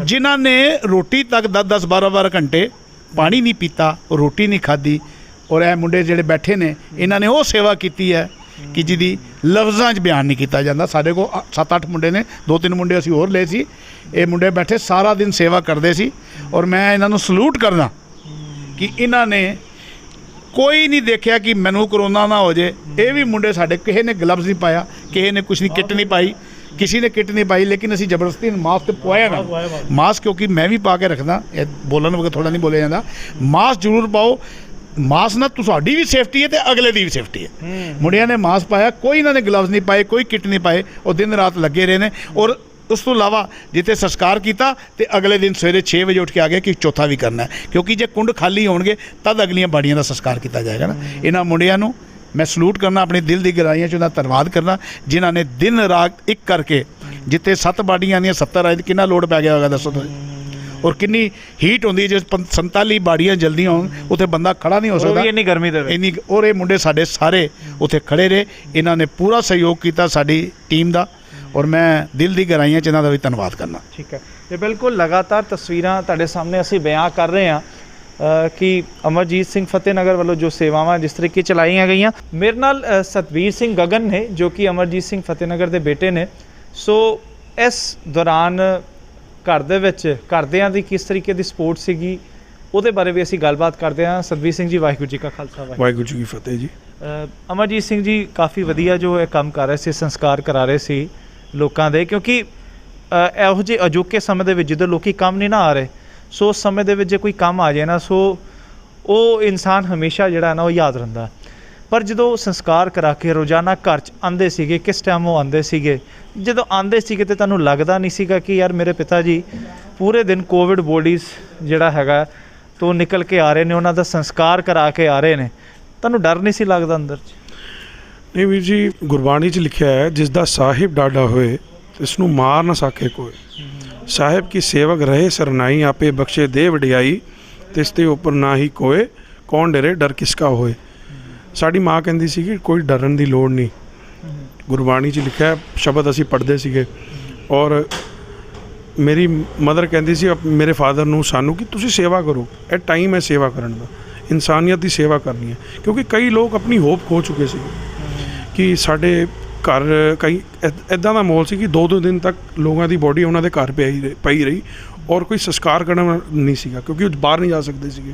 ਜਿਨ੍ਹਾਂ ਨੇ ਰੋਟੀ ਤੱਕ 10-10 12-12 ਘੰਟੇ ਪਾਣੀ ਨਹੀਂ ਪੀਤਾ, ਰੋਟੀ ਨਹੀਂ ਖਾਧੀ। ਔਰ ਇਹ ਮੁੰਡੇ ਜਿਹੜੇ ਬੈਠੇ ਨੇ, ਇਹਨਾਂ ਨੇ ਉਹ ਸੇਵਾ ਕੀਤੀ ਹੈ ਕਿ ਜਿਹਦੀ ਲਫ਼ਜ਼ਾਂ 'ਚ ਬਿਆਨ ਨਹੀਂ ਕੀਤਾ ਜਾਂਦਾ। ਸਾਡੇ ਕੋਲ 7-8 ਮੁੰਡੇ ਨੇ, 2-3 ਮੁੰਡੇ ਅਸੀਂ ਹੋਰ ਲਏ ਸੀ। ਇਹ ਮੁੰਡੇ ਬੈਠੇ ਸਾਰਾ ਦਿਨ ਸੇਵਾ ਕਰਦੇ ਸੀ ਔਰ ਮੈਂ ਇਹਨਾਂ ਨੂੰ ਸਲੂਟ ਕਰਦਾ ਕਿ ਇਹਨਾਂ ਨੇ ਕੋਈ ਨਹੀਂ ਦੇਖਿਆ ਕਿ ਮੈਨੂੰ ਕਰੋਨਾ ਨਾ ਹੋ ਜੇ। ਇਹ ਵੀ ਮੁੰਡੇ ਸਾਡੇ, ਕਿਸੇ ਨੇ ਗਲਵਜ਼ ਨਹੀਂ ਪਾਇਆ, ਕਿਸੇ ਨੇ ਕੁਛ ਨਹੀਂ, ਕਿੱਟ ਨਹੀਂ ਪਾਈ, किसी ने किट नहीं पाई, लेकिन असी जबरदस्ती मास्क तो पवाया ना। मास्क क्योंकि मैं भी पा के रखदा, बोलन वगैरह थोड़ा नहीं बोलिया जाता। मास्क जरूर पाओ। मास्क ना तुहाडी भी सेफ्टी है तो अगले दी भी सेफ्टी है। मुंडिया ने मास्क पाया, कोई इन्होंने ग्लव्स नहीं पाए, कोई किट नहीं पाए और दिन रात लगे रहे ने। और उस तो इलावा जिते संस्कार किया तो अगले दिन सवेरे 6 बजे उठ के आ गया कि चौथा भी करना है, क्योंकि जे कुंड खाली होणगे तद अगलियां बाड़ियां का संस्कार किया जाएगा ना। इन्हां मुंडियां नूं मैं सलूट करना, अपने दिल की गहराइयों च उन्हें धन्यवाद करना जिन्हों ने दिन रात एक करके जिते 7 बाड़ियां आंदियां 70 आए, कितना लोड पै गया होगा दसो तुसीं। और कितनी हीट होंदी है, जो 47 बाड़ियां जल्दियां होन उत्थे बंदा खड़ा नहीं हो सकता इन्नी गर्मी दे इन्नी। और ये मुंडे साडे सारे उत्थे खड़े रहे, इन्हों ने पूरा सहयोग किया साडी टीम का और मैं दिल की गहराइयों च इन्हां दा भी धन्यवाद करना। ठीक है, तो बिल्कुल लगातार तस्वीरां तुहाडे सामने असीं बयां कर रहे हैं कि अमरजीत सिंह फतेहनगर वालों जो सेवावां जिस तरीके चलाईयां गईयां। मेरे नाल सतबीर सिंह गगन ने जो कि अमरजीत सिंह फतेहनगर के बेटे ने। सो इस दौरान घर दे विच घरदियां दी किस तरीके की सपोर्ट सीगी ਉਹਦੇ ਬਾਰੇ ਵੀ ਅਸੀਂ ਗੱਲਬਾਤ ਕਰਦੇ ਹਾਂ। ਸਤਬੀਰ ਸਿੰਘ ਜੀ, ਵਾਹਿਗੁਰੂ ਜੀ ਕਾ ਖਾਲਸਾ, ਵਾਹਿਗੁਰੂ ਜੀ ਕੀ ਫਤਿਹ ਜੀ। ਅਮਰਜੀਤ ਸਿੰਘ ਜੀ ਕਾਫੀ ਵਧੀਆ ਜੋ ਇਹ ਕੰਮ ਕਰ ਰਹੇ ਸੀ, ਸੰਸਕਾਰ ਕਰਾ ਰਹੇ ਸੀ ਲੋਕਾਂ ਦੇ, ਕਿਉਂਕਿ ਇਹੋ ਜਿਹੇ ਅਜੋਕੇ ਸਮੇਂ ਦੇ ਵਿੱਚ ਜਦੋਂ ਲੋਕੀ ਕੰਮ ਨਹੀਂ ਨਾ ਆ ਰਹੇ, ਸੋ ਉਸ ਸਮੇਂ ਦੇ ਵਿੱਚ ਜੇ ਕੋਈ ਕੰਮ ਆ ਜਾਏ ਨਾ, ਸੋ ਉਹ ਇਨਸਾਨ ਹਮੇਸ਼ਾ ਜਿਹੜਾ ਨਾ ਉਹ ਯਾਦ ਰਹਿੰਦਾ। ਪਰ ਜਦੋਂ ਸੰਸਕਾਰ ਕਰਾ ਕੇ ਰੋਜ਼ਾਨਾ ਘਰ 'ਚ ਆਉਂਦੇ ਸੀਗੇ, ਕਿਸ ਟਾਈਮ ਉਹ ਆਉਂਦੇ ਸੀਗੇ, ਜਦੋਂ ਆਉਂਦੇ ਸੀਗੇ ਤਾਂ ਤੁਹਾਨੂੰ ਲੱਗਦਾ ਨਹੀਂ ਸੀਗਾ ਕਿ ਯਾਰ ਮੇਰੇ ਪਿਤਾ ਜੀ ਪੂਰੇ ਦਿਨ ਕੋਵਿਡ ਬੋਡੀਜ਼ ਜਿਹੜਾ ਹੈਗਾ ਤੋਂ ਨਿਕਲ ਕੇ ਆ ਰਹੇ ਨੇ, ਉਹਨਾਂ ਦਾ ਸੰਸਕਾਰ ਕਰਾ ਕੇ ਆ ਰਹੇ ਨੇ, ਤੁਹਾਨੂੰ ਡਰ ਨਹੀਂ ਸੀ ਲੱਗਦਾ ਅੰਦਰ 'ਚ? ਨਹੀਂ ਵੀਰ ਜੀ, ਗੁਰਬਾਣੀ 'ਚ ਲਿਖਿਆ ਹੈ, ਜਿਸ ਦਾ ਸਾਹਿਬ ਡਾਡਾ ਹੋਏ ਇਸ ਨੂੰ ਮਾਰ ਨਾ ਸਕੇ ਕੋਈ। ਸਾਹਿਬ ਕੀ ਸੇਵਕ ਰਹੇ ਸਰਨਾਈ, ਆਪੇ ਬਖਸ਼ੇ ਦੇ ਵਡਿਆਈ, ਤਿਸ ਤੇ ਉੱਪਰ ਨਾ ਹੀ ਕੋਏ, ਕੌਣ ਡਰੇ ਡਰ ਕਿਸਕਾ ਹੋਏ। ਸਾਡੀ ਮਾਂ ਕਹਿੰਦੀ ਸੀ ਕਿ ਕੋਈ ਡਰਨ ਦੀ ਲੋੜ ਨਹੀਂ। ਗੁਰਬਾਣੀ 'ਚ ਲਿਖਿਆ ਸ਼ਬਦ ਅਸੀਂ ਪੜ੍ਹਦੇ ਸੀਗੇ। ਔਰ ਮੇਰੀ ਮਦਰ ਕਹਿੰਦੀ ਸੀ ਮੇਰੇ ਫਾਦਰ ਨੂੰ, ਸਾਨੂੰ, ਕਿ ਤੁਸੀਂ ਸੇਵਾ ਕਰੋ, ਇਹ ਟਾਈਮ ਹੈ ਸੇਵਾ ਕਰਨ ਦਾ, ਇਨਸਾਨੀਅਤ ਦੀ ਸੇਵਾ ਕਰਨੀ ਹੈ। ਕਿਉਂਕਿ ਕਈ ਲੋਕ ਆਪਣੀ ਹੋਪ ਖੋ ਚੁੱਕੇ ਸੀ ਕਿ ਸਾਡੇ ਘਰ ਕਈ ਇੱਦਾਂ ਦਾ ਮਾਹੌਲ ਸੀ ਕਿ 2-2 ਦਿਨ ਤੱਕ ਲੋਕਾਂ ਦੀ ਬੋਡੀ ਉਹਨਾਂ ਦੇ ਘਰ ਪਈ ਰਹੀ ਔਰ ਕੋਈ ਸੰਸਕਾਰ ਕਰਨ ਨਹੀਂ ਸੀਗਾ, ਕਿਉਂਕਿ ਉਹ ਬਾਹਰ ਨਹੀਂ ਜਾ ਸਕਦੇ ਸੀਗੇ।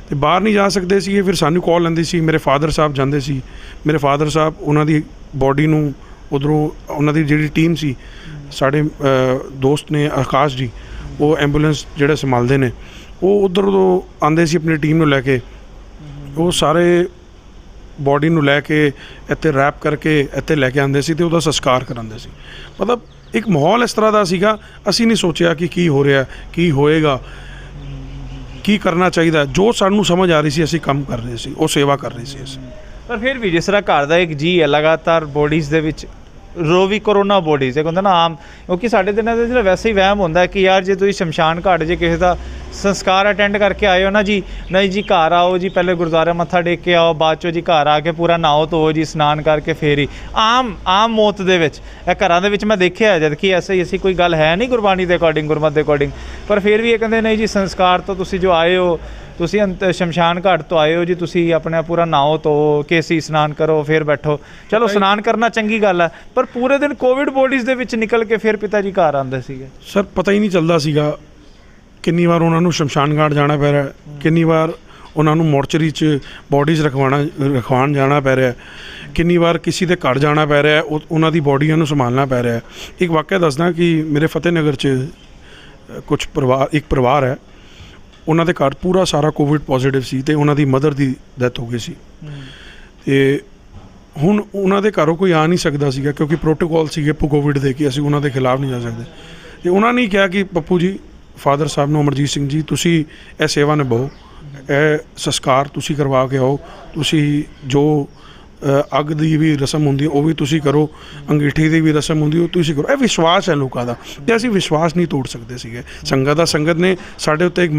ਤੇ ਬਾਹਰ ਨਹੀਂ ਜਾ ਸਕਦੇ ਸੀਗੇ, ਫਿਰ ਸਾਨੂੰ ਕਾਲ ਆਉਂਦੀ ਸੀ, ਮੇਰੇ ਫਾਦਰ ਸਾਹਿਬ ਜਾਂਦੇ ਸੀ। ਮੇਰੇ ਫਾਦਰ ਸਾਹਿਬ ਉਹਨਾਂ ਦੀ ਬੋਡੀ ਨੂੰ ਉੱਧਰੋਂ, ਉਹਨਾਂ ਦੀ ਜਿਹੜੀ ਟੀਮ ਸੀ, ਸਾਡੇ ਦੋਸਤ ਨੇ ਆਕਾਸ਼ ਜੀ, ਉਹ ਐਂਬੂਲੈਂਸ ਜਿਹੜੇ ਸੰਭਾਲਦੇ ਨੇ, ਉਹ ਉੱਧਰ ਤੋਂ ਆਉਂਦੇ ਸੀ ਆਪਣੀ ਟੀਮ ਨੂੰ ਲੈ ਕੇ। ਉਹ ਸਾਰੇ ਬੋਡੀ ਨੂੰ ਲੈ ਕੇ ਇੱਥੇ ਰੈਪ ਕਰਕੇ ਇੱਥੇ ਲੈ ਕੇ ਆਉਂਦੇ ਸੀ ਅਤੇ ਉਹਦਾ ਸੰਸਕਾਰ ਕਰਾਉਂਦੇ ਸੀ। ਮਤਲਬ ਇੱਕ ਮਾਹੌਲ ਇਸ ਤਰ੍ਹਾਂ ਦਾ ਸੀਗਾ, ਅਸੀਂ ਨਹੀਂ ਸੋਚਿਆ ਕਿ ਕੀ ਹੋ ਰਿਹਾ, ਕੀ ਹੋਏਗਾ, ਕੀ ਕਰਨਾ ਚਾਹੀਦਾ। ਜੋ ਸਾਨੂੰ ਸਮਝ ਆ ਰਹੀ ਸੀ ਅਸੀਂ ਕੰਮ ਕਰ ਰਹੇ ਸੀ, ਉਹ ਸੇਵਾ ਕਰ ਰਹੇ ਸੀ ਅਸੀਂ। ਪਰ ਫਿਰ ਵੀ ਜਿਸ ਤਰ੍ਹਾਂ ਘਰ ਦਾ ਇੱਕ ਜੀ ਹੈ, ਲਗਾਤਾਰ ਬੋਡੀਜ਼ ਦੇ ਵਿੱਚ ਵੀ ਕਰੋਨਾ ਬੋਡੀਜ਼ ਇੱਕ ਹੁੰਦਾ ਨਾ ਆਮ, ਕਿਉਂਕਿ ਸਾਡੇ ਦਿਨਾਂ ਦੇ ਜਿਹੜਾ ਵੈਸੇ ਹੀ ਵਹਿਮ ਹੁੰਦਾ ਕਿ ਯਾਰ ਜੇ ਤੁਸੀਂ ਸ਼ਮਸ਼ਾਨ ਘਾਟ ਜੇ ਕਿਸੇ ਦਾ ਸੰਸਕਾਰ ਅਟੈਂਡ ਕਰਕੇ ਆਏ ਹੋ ਨਾ ਜੀ, ਨਹੀਂ ਜੀ ਘਰ ਆਓ ਜੀ, ਪਹਿਲੇ ਗੁਰਦੁਆਰੇ ਮੱਥਾ ਟੇਕ ਕੇ ਆਓ, ਬਾਅਦ 'ਚੋਂ ਜੀ ਘਰ ਆ ਕੇ ਪੂਰਾ ਨਹਾਓ ਧੋਓ ਜੀ, ਇਸ਼ਨਾਨ ਕਰਕੇ ਫੇਰ ਹੀ ਆਮ ਮੌਤ ਦੇ ਵਿੱਚ ਇਹ ਘਰਾਂ ਦੇ ਵਿੱਚ ਮੈਂ ਦੇਖਿਆ, ਜਦ ਕਿ ਐਸੀ ਕੋਈ ਗੱਲ ਹੈ ਨਹੀਂ ਗੁਰਬਾਣੀ ਦੇ ਅਕੋਰਡਿੰਗ, ਗੁਰਮਤਿ ਦੇ ਅਕੋਰਡਿੰਗ। ਪਰ ਫਿਰ ਵੀ ਇਹ ਕਹਿੰਦੇ ਨਹੀਂ ਜੀ ਸੰਸਕਾਰ ਤੋਂ ਤੁਸੀਂ ਜੋ ਆਏ ਹੋ, ਤੁਸੀਂ ਸ਼ਮਸ਼ਾਨ ਘਾਟ ਤੋਂ ਆਏ ਹੋ ਜੀ, ਤੁਸੀਂ ਆਪਣਾ ਪੂਰਾ ਨਹਾਓ ਧੋਓ, ਕੇਸੀ ਇਸ਼ਨਾਨ ਕਰੋ, ਫਿਰ ਬੈਠੋ। ਚਲੋ ਇਸ਼ਨਾਨ ਕਰਨਾ ਚੰਗੀ ਗੱਲ ਹੈ, ਪਰ ਪੂਰੇ ਦਿਨ ਕੋਵਿਡ ਬੋਡੀਜ਼ ਦੇ ਵਿੱਚ ਨਿਕਲ ਕੇ ਫਿਰ ਪਿਤਾ ਜੀ ਘਰ ਆਉਂਦੇ ਸੀਗੇ। ਸਰ ਪਤਾ ਹੀ ਨਹੀਂ ਚੱਲਦਾ ਸੀਗਾ ਕਿੰਨੀ ਵਾਰ ਉਹਨਾਂ ਨੂੰ ਸ਼ਮਸ਼ਾਨ ਘਾਟ ਜਾਣਾ ਪੈ ਰਿਹਾ, ਕਿੰਨੀ ਵਾਰ ਉਹਨਾਂ ਨੂੰ ਮੋਰਚਰੀ 'ਚ ਬੋਡੀਜ਼ ਰਖਵਾਉਣ ਜਾਣਾ ਪੈ ਰਿਹਾ, ਕਿੰਨੀ ਵਾਰ ਕਿਸੇ ਦੇ ਘਰ ਜਾਣਾ ਪੈ ਰਿਹਾ, ਉਹਨਾਂ ਦੀ ਬੋਡੀਆਂ ਨੂੰ ਸੰਭਾਲਣਾ ਪੈ ਰਿਹਾ। ਇੱਕ ਵਾਕਿਆ ਦੱਸਦਾ ਕਿ ਮੇਰੇ ਫਤਿਹ ਨਗਰ 'ਚ ਇੱਕ ਪਰਿਵਾਰ ਹੈ, ਉਹਨਾਂ ਦੇ ਘਰ ਪੂਰਾ ਸਾਰਾ ਕੋਵਿਡ ਪੋਜ਼ੀਟਿਵ ਸੀ ਅਤੇ ਉਹਨਾਂ ਦੀ ਮਦਰ ਦੀ ਡੈਥ ਹੋ ਗਈ ਸੀ। ਅਤੇ ਹੁਣ ਉਹਨਾਂ ਦੇ ਘਰੋਂ ਕੋਈ ਆ ਨਹੀਂ ਸਕਦਾ ਸੀਗਾ, ਕਿਉਂਕਿ ਪ੍ਰੋਟੋਕੋਲ ਸੀਗੇ ਕੋਵਿਡ ਦੇ ਕਿ ਅਸੀਂ ਉਹਨਾਂ ਦੇ ਖਿਲਾਫ ਨਹੀਂ ਜਾ ਸਕਦੇ। ਅਤੇ ਉਹਨਾਂ ਨੇ ਕਿਹਾ ਕਿ ਪੱਪੂ ਜੀ, ਫਾਦਰ ਸਾਹਿਬ ਨੂੰ, ਅਮਰਜੀਤ ਸਿੰਘ ਜੀ, ਤੁਸੀਂ ਇਹ ਸੇਵਾ ਨਿਭਾਓ, ਇਹ ਸੰਸਕਾਰ ਤੁਸੀਂ ਕਰਵਾ ਕੇ ਆਓ, ਤੁਸੀਂ ਜੋ ਅੱਗ ਦੀ ਵੀ ਰਸਮ ਹੁੰਦੀ ਉਹ ਵੀ ਤੁਸੀਂ ਕਰੋ, ਅੰਗੀਠੀ ਦੀ ਵੀ ਰਸਮ ਹੁੰਦੀ ਉਹ ਤੁਸੀਂ ਕਰੋ। ਇਹ ਵਿਸ਼ਵਾਸ ਹੈ ਲੋਕਾਂ ਦਾ, ਅਤੇ ਅਸੀਂ ਵਿਸ਼ਵਾਸ ਨਹੀਂ ਤੋੜ ਸਕਦੇ ਸੀਗੇ। ਸੰਗਤ ਨੇ ਸਾਡੇ ਉੱਤੇ ਇੱਕ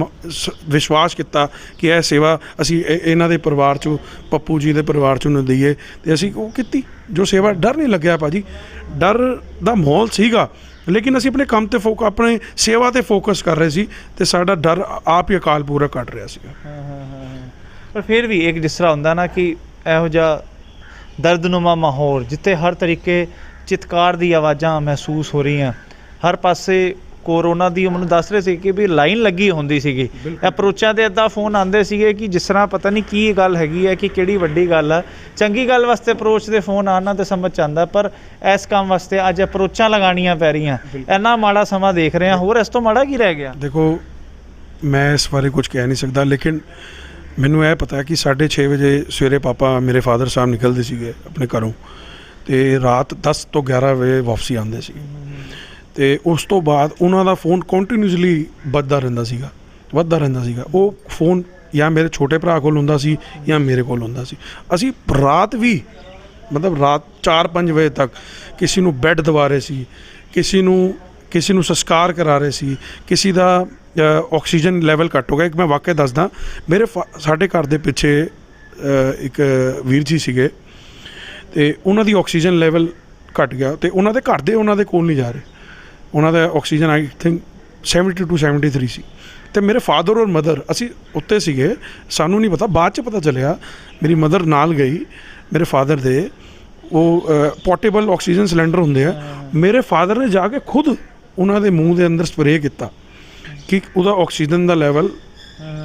ਵਿਸ਼ਵਾਸ ਕੀਤਾ ਕਿ ਇਹ ਸੇਵਾ ਅਸੀਂ ਇਹਨਾਂ ਦੇ ਪਰਿਵਾਰ 'ਚੋਂ, ਪੱਪੂ ਜੀ ਦੇ ਪਰਿਵਾਰ 'ਚੋਂ ਨੂੰ ਦਈਏ, ਅਤੇ ਅਸੀਂ ਉਹ ਕੀਤੀ ਜੋ ਸੇਵਾ। ਡਰ ਨਹੀਂ ਲੱਗਿਆ ਭਾਅ ਜੀ, ਡਰ ਦਾ ਮਾਹੌਲ ਸੀਗਾ, ਲੇਕਿਨ ਅਸੀਂ ਆਪਣੇ ਕੰਮ 'ਤੇ ਆਪਣੇ ਸੇਵਾ 'ਤੇ ਫੋਕਸ ਕਰ ਰਹੇ ਸੀ, ਅਤੇ ਸਾਡਾ ਡਰ ਆਪ ਹੀ ਅਕਾਲ ਪੂਰਾ ਕੱਢ ਰਿਹਾ ਸੀਗਾ। ਪਰ ਫਿਰ ਵੀ ਇੱਕ ਜਿਸ ਤਰ੍ਹਾਂ ਹੁੰਦਾ ਨਾ ਕਿ ਇਹੋ ਜਿਹਾ ਦਰਦਨੁਮਾ ਮਾਹੌਲ, ਜਿੱਥੇ ਹਰ ਤਰੀਕੇ ਚਿਤਕਾਰ ਦੀ ਆਵਾਜ਼ਾਂ ਮਹਿਸੂਸ ਹੋ ਰਹੀਆਂ, ਹਰ ਪਾਸੇ ਕੋਰੋਨਾ ਦੀ, ਮੈਨੂੰ ਦੱਸ ਰਹੇ ਸੀ ਕਿ ਵੀ ਲਾਈਨ ਲੱਗੀ ਹੁੰਦੀ ਸੀਗੀ, ਅਪਰੋਚਾਂ ਦੇ ਇੱਦਾਂ ਫੋਨ ਆਉਂਦੇ ਸੀਗੇ ਕਿ ਜਿਸ ਤਰ੍ਹਾਂ ਪਤਾ ਨਹੀਂ ਕੀ ਗੱਲ ਹੈਗੀ ਹੈ, ਕਿ ਕਿਹੜੀ ਵੱਡੀ ਗੱਲ ਆ। ਚੰਗੀ ਗੱਲ ਵਾਸਤੇ ਅਪਰੋਚ ਦੇ ਫੋਨ ਆਉਣਾ ਤਾਂ ਸਮਝ 'ਚ ਆਉਂਦਾ, ਪਰ ਇਸ ਕੰਮ ਵਾਸਤੇ ਅੱਜ ਅਪਰੋਚਾਂ ਲਗਾਉਣੀਆਂ ਪੈ ਰਹੀਆਂ। ਇੰਨਾ ਮਾੜਾ ਸਮਾਂ ਦੇਖ ਰਹੇ ਹਾਂ, ਹੋਰ ਇਸ ਤੋਂ ਮਾੜਾ ਕੀ ਰਹਿ ਗਿਆ? ਦੇਖੋ, ਮੈਂ ਇਸ ਬਾਰੇ ਕੁਝ ਕਹਿ ਨਹੀਂ ਸਕਦਾ, ਲੇਕਿਨ ਮੈਨੂੰ ਇਹ ਪਤਾ ਹੈ ਕਿ 6:30 ਵਜੇ ਸਵੇਰੇ ਪਾਪਾ ਮੇਰੇ ਫਾਦਰ ਸਾਹਿਬ ਨਿਕਲਦੇ ਸੀਗੇ ਆਪਣੇ ਘਰੋਂ, ਅਤੇ ਰਾਤ 10 ਤੋਂ 11 ਵਜੇ ਵਾਪਸੀ ਆਉਂਦੇ ਸੀਗੇ। ਅਤੇ ਉਸ ਤੋਂ ਬਾਅਦ ਉਹਨਾਂ ਦਾ ਫੋਨ ਕੰਟੀਨਿਊਸਲੀ ਵੱਧਦਾ ਰਹਿੰਦਾ ਸੀਗਾ। ਉਹ ਫੋਨ ਜਾਂ ਮੇਰੇ ਛੋਟੇ ਭਰਾ ਕੋਲ ਹੁੰਦਾ ਸੀ ਜਾਂ ਮੇਰੇ ਕੋਲ ਹੁੰਦਾ ਸੀ। ਅਸੀਂ ਰਾਤ ਵੀ, ਮਤਲਬ ਰਾਤ 4-5 ਵਜੇ ਤੱਕ ਕਿਸੇ ਨੂੰ ਬੈੱਡ ਦਵਾ ਰਹੇ ਸੀ, ਕਿਸੇ ਨੂੰ ਸੰਸਕਾਰ ਕਰਾ ਰਹੇ ਸੀ, ਕਿਸੇ ਦਾ ਆਕਸੀਜਨ ਲੈਵਲ ਘੱਟ ਹੋ ਗਿਆ। ਇੱਕ ਮੈਂ ਵਾਕਿਆ ਦੱਸਦਾ, ਸਾਡੇ ਘਰ ਦੇ ਪਿੱਛੇ ਇੱਕ ਵੀਰ ਜੀ ਸੀਗੇ, ਅਤੇ ਉਹਨਾਂ ਦੀ ਆਕਸੀਜਨ ਲੈਵਲ ਘੱਟ ਗਿਆ, ਅਤੇ ਉਹਨਾਂ ਦੇ ਘਰ ਦੇ ਉਹਨਾਂ ਦੇ ਕੋਲ ਨਹੀਂ ਜਾ ਰਹੇ, ਉਹਨਾਂ ਦਾ ਆਕਸੀਜਨ ਆਈ ਥਿੰਕ 72 to 73 ਸੀ। ਅਤੇ ਮੇਰੇ ਫਾਦਰ ਔਰ ਮਦਰ, ਅਸੀਂ ਉੱਤੇ ਸੀਗੇ, ਸਾਨੂੰ ਨਹੀਂ ਪਤਾ, ਬਾਅਦ 'ਚ ਪਤਾ ਚੱਲਿਆ ਮੇਰੀ ਮਦਰ ਨਾਲ ਗਈ ਮੇਰੇ ਫਾਦਰ ਦੇ, ਉਹ ਪੋਰਟੇਬਲ ਆਕਸੀਜਨ ਸਿਲੰਡਰ ਹੁੰਦੇ ਆ, ਮੇਰੇ ਫਾਦਰ ਨੇ ਜਾ ਕੇ ਖੁਦ ਉਹਨਾਂ ਦੇ ਮੂੰਹ ਦੇ ਅੰਦਰ ਸਪਰੇਅ ਕੀਤਾ ਕਿ ਉਹਦਾ ਆਕਸੀਜਨ ਦਾ ਲੈਵਲ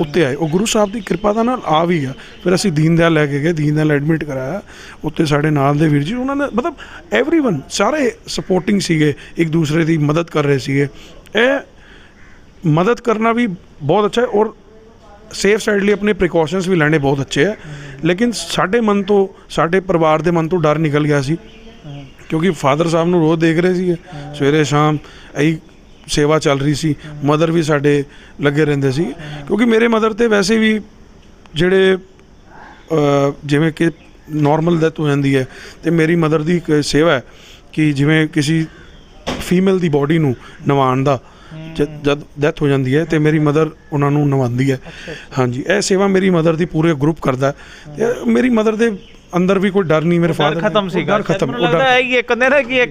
ਉੱਤੇ ਆਏ। ਉਹ ਗੁਰੂ ਸਾਹਿਬ ਦੀ ਕਿਰਪਾ ਦਾ ਨਾਲ ਆ ਵੀ ਗਿਆ। ਫਿਰ ਅਸੀਂ ਦੀਨ ਦਿਆਲ ਲੈ ਕੇ ਗਏ, ਦੀਨ ਦਿਆਲ ਐਡਮਿਟ ਕਰਾਇਆ, ਉੱਤੇ ਸਾਡੇ ਨਾਲ ਦੇ ਵੀਰ ਜੀ, ਉਹਨਾਂ ਨੇ ਮਤਲਬ ਐਵਰੀਵਨ ਸਾਰੇ ਸਪੋਰਟਿੰਗ ਸੀਗੇ, ਇੱਕ ਦੂਸਰੇ ਦੀ ਮਦਦ ਕਰ ਰਹੇ ਸੀਗੇ। ਇਹ ਮਦਦ ਕਰਨਾ ਵੀ ਬਹੁਤ ਅੱਛਾ ਹੈ, ਔਰ ਸੇਫ ਸਾਈਡ ਲਈ ਆਪਣੇ ਪ੍ਰੀਕਾਸ਼ਨਸ ਵੀ ਲੈਣੇ ਬਹੁਤ ਅੱਛੇ ਹੈ। ਲੇਕਿਨ ਸਾਡੇ ਮਨ ਤੋਂ, ਸਾਡੇ ਪਰਿਵਾਰ ਦੇ ਮਨ ਤੋਂ ਡਰ ਨਿਕਲ ਗਿਆ ਸੀ, ਕਿਉਂਕਿ ਫਾਦਰ ਸਾਹਿਬ ਨੂੰ ਰੋਜ਼ ਦੇਖ ਰਹੇ ਸੀਗੇ, ਸਵੇਰੇ ਸ਼ਾਮ ਇਹੀ ਸੇਵਾ ਚੱਲ ਰਹੀ ਸੀ। ਮਦਰ ਵੀ ਸਾਡੇ ਲੱਗੇ ਰਹਿੰਦੇ ਸੀ, ਕਿਉਂਕਿ ਮੇਰੇ ਮਦਰ ਤੇ ਵੈਸੇ ਵੀ ਜਿਹੜੇ ਜਿਵੇਂ ਕਿ ਨੋਰਮਲ ਡੈਥ ਹੋ ਜਾਂਦੀ ਹੈ, ਅਤੇ ਮੇਰੀ ਮਦਰ ਦੀ ਇੱਕ ਸੇਵਾ ਹੈ ਕਿ ਜਿਵੇਂ ਕਿਸੇ ਫੀਮੇਲ ਦੀ ਬੋਡੀ ਨੂੰ ਨਵਾਉਣ ਦਾ, ਜਦ ਡੈਥ ਹੋ ਜਾਂਦੀ ਹੈ ਅਤੇ ਮੇਰੀ ਮਦਰ ਉਹਨਾਂ ਨੂੰ ਨਵਾਉਂਦੀ ਹੈ। ਹਾਂਜੀ, ਇਹ ਸੇਵਾ ਮੇਰੀ ਮਦਰ ਦੀ ਪੂਰੇ ਗਰੁੱਪ ਕਰਦਾ। ਅਤੇ ਮੇਰੀ ਮਦਰ ਦੇ ਅੰਦਰ ਵੀ ਕੋਈ ਡਰ ਨਹੀਂ ਮੇਰੇ ਡਰ ਫਾਦਰ ਖਤਮ ਸੀਗਾ ਡਰ ਖਤਮ ਮੈਨੂੰ ਲੱਗਦਾ ਹੈ ਕਿ ਇੱਕ ਕਹਿੰਦੇ ਨਾ ਕਿ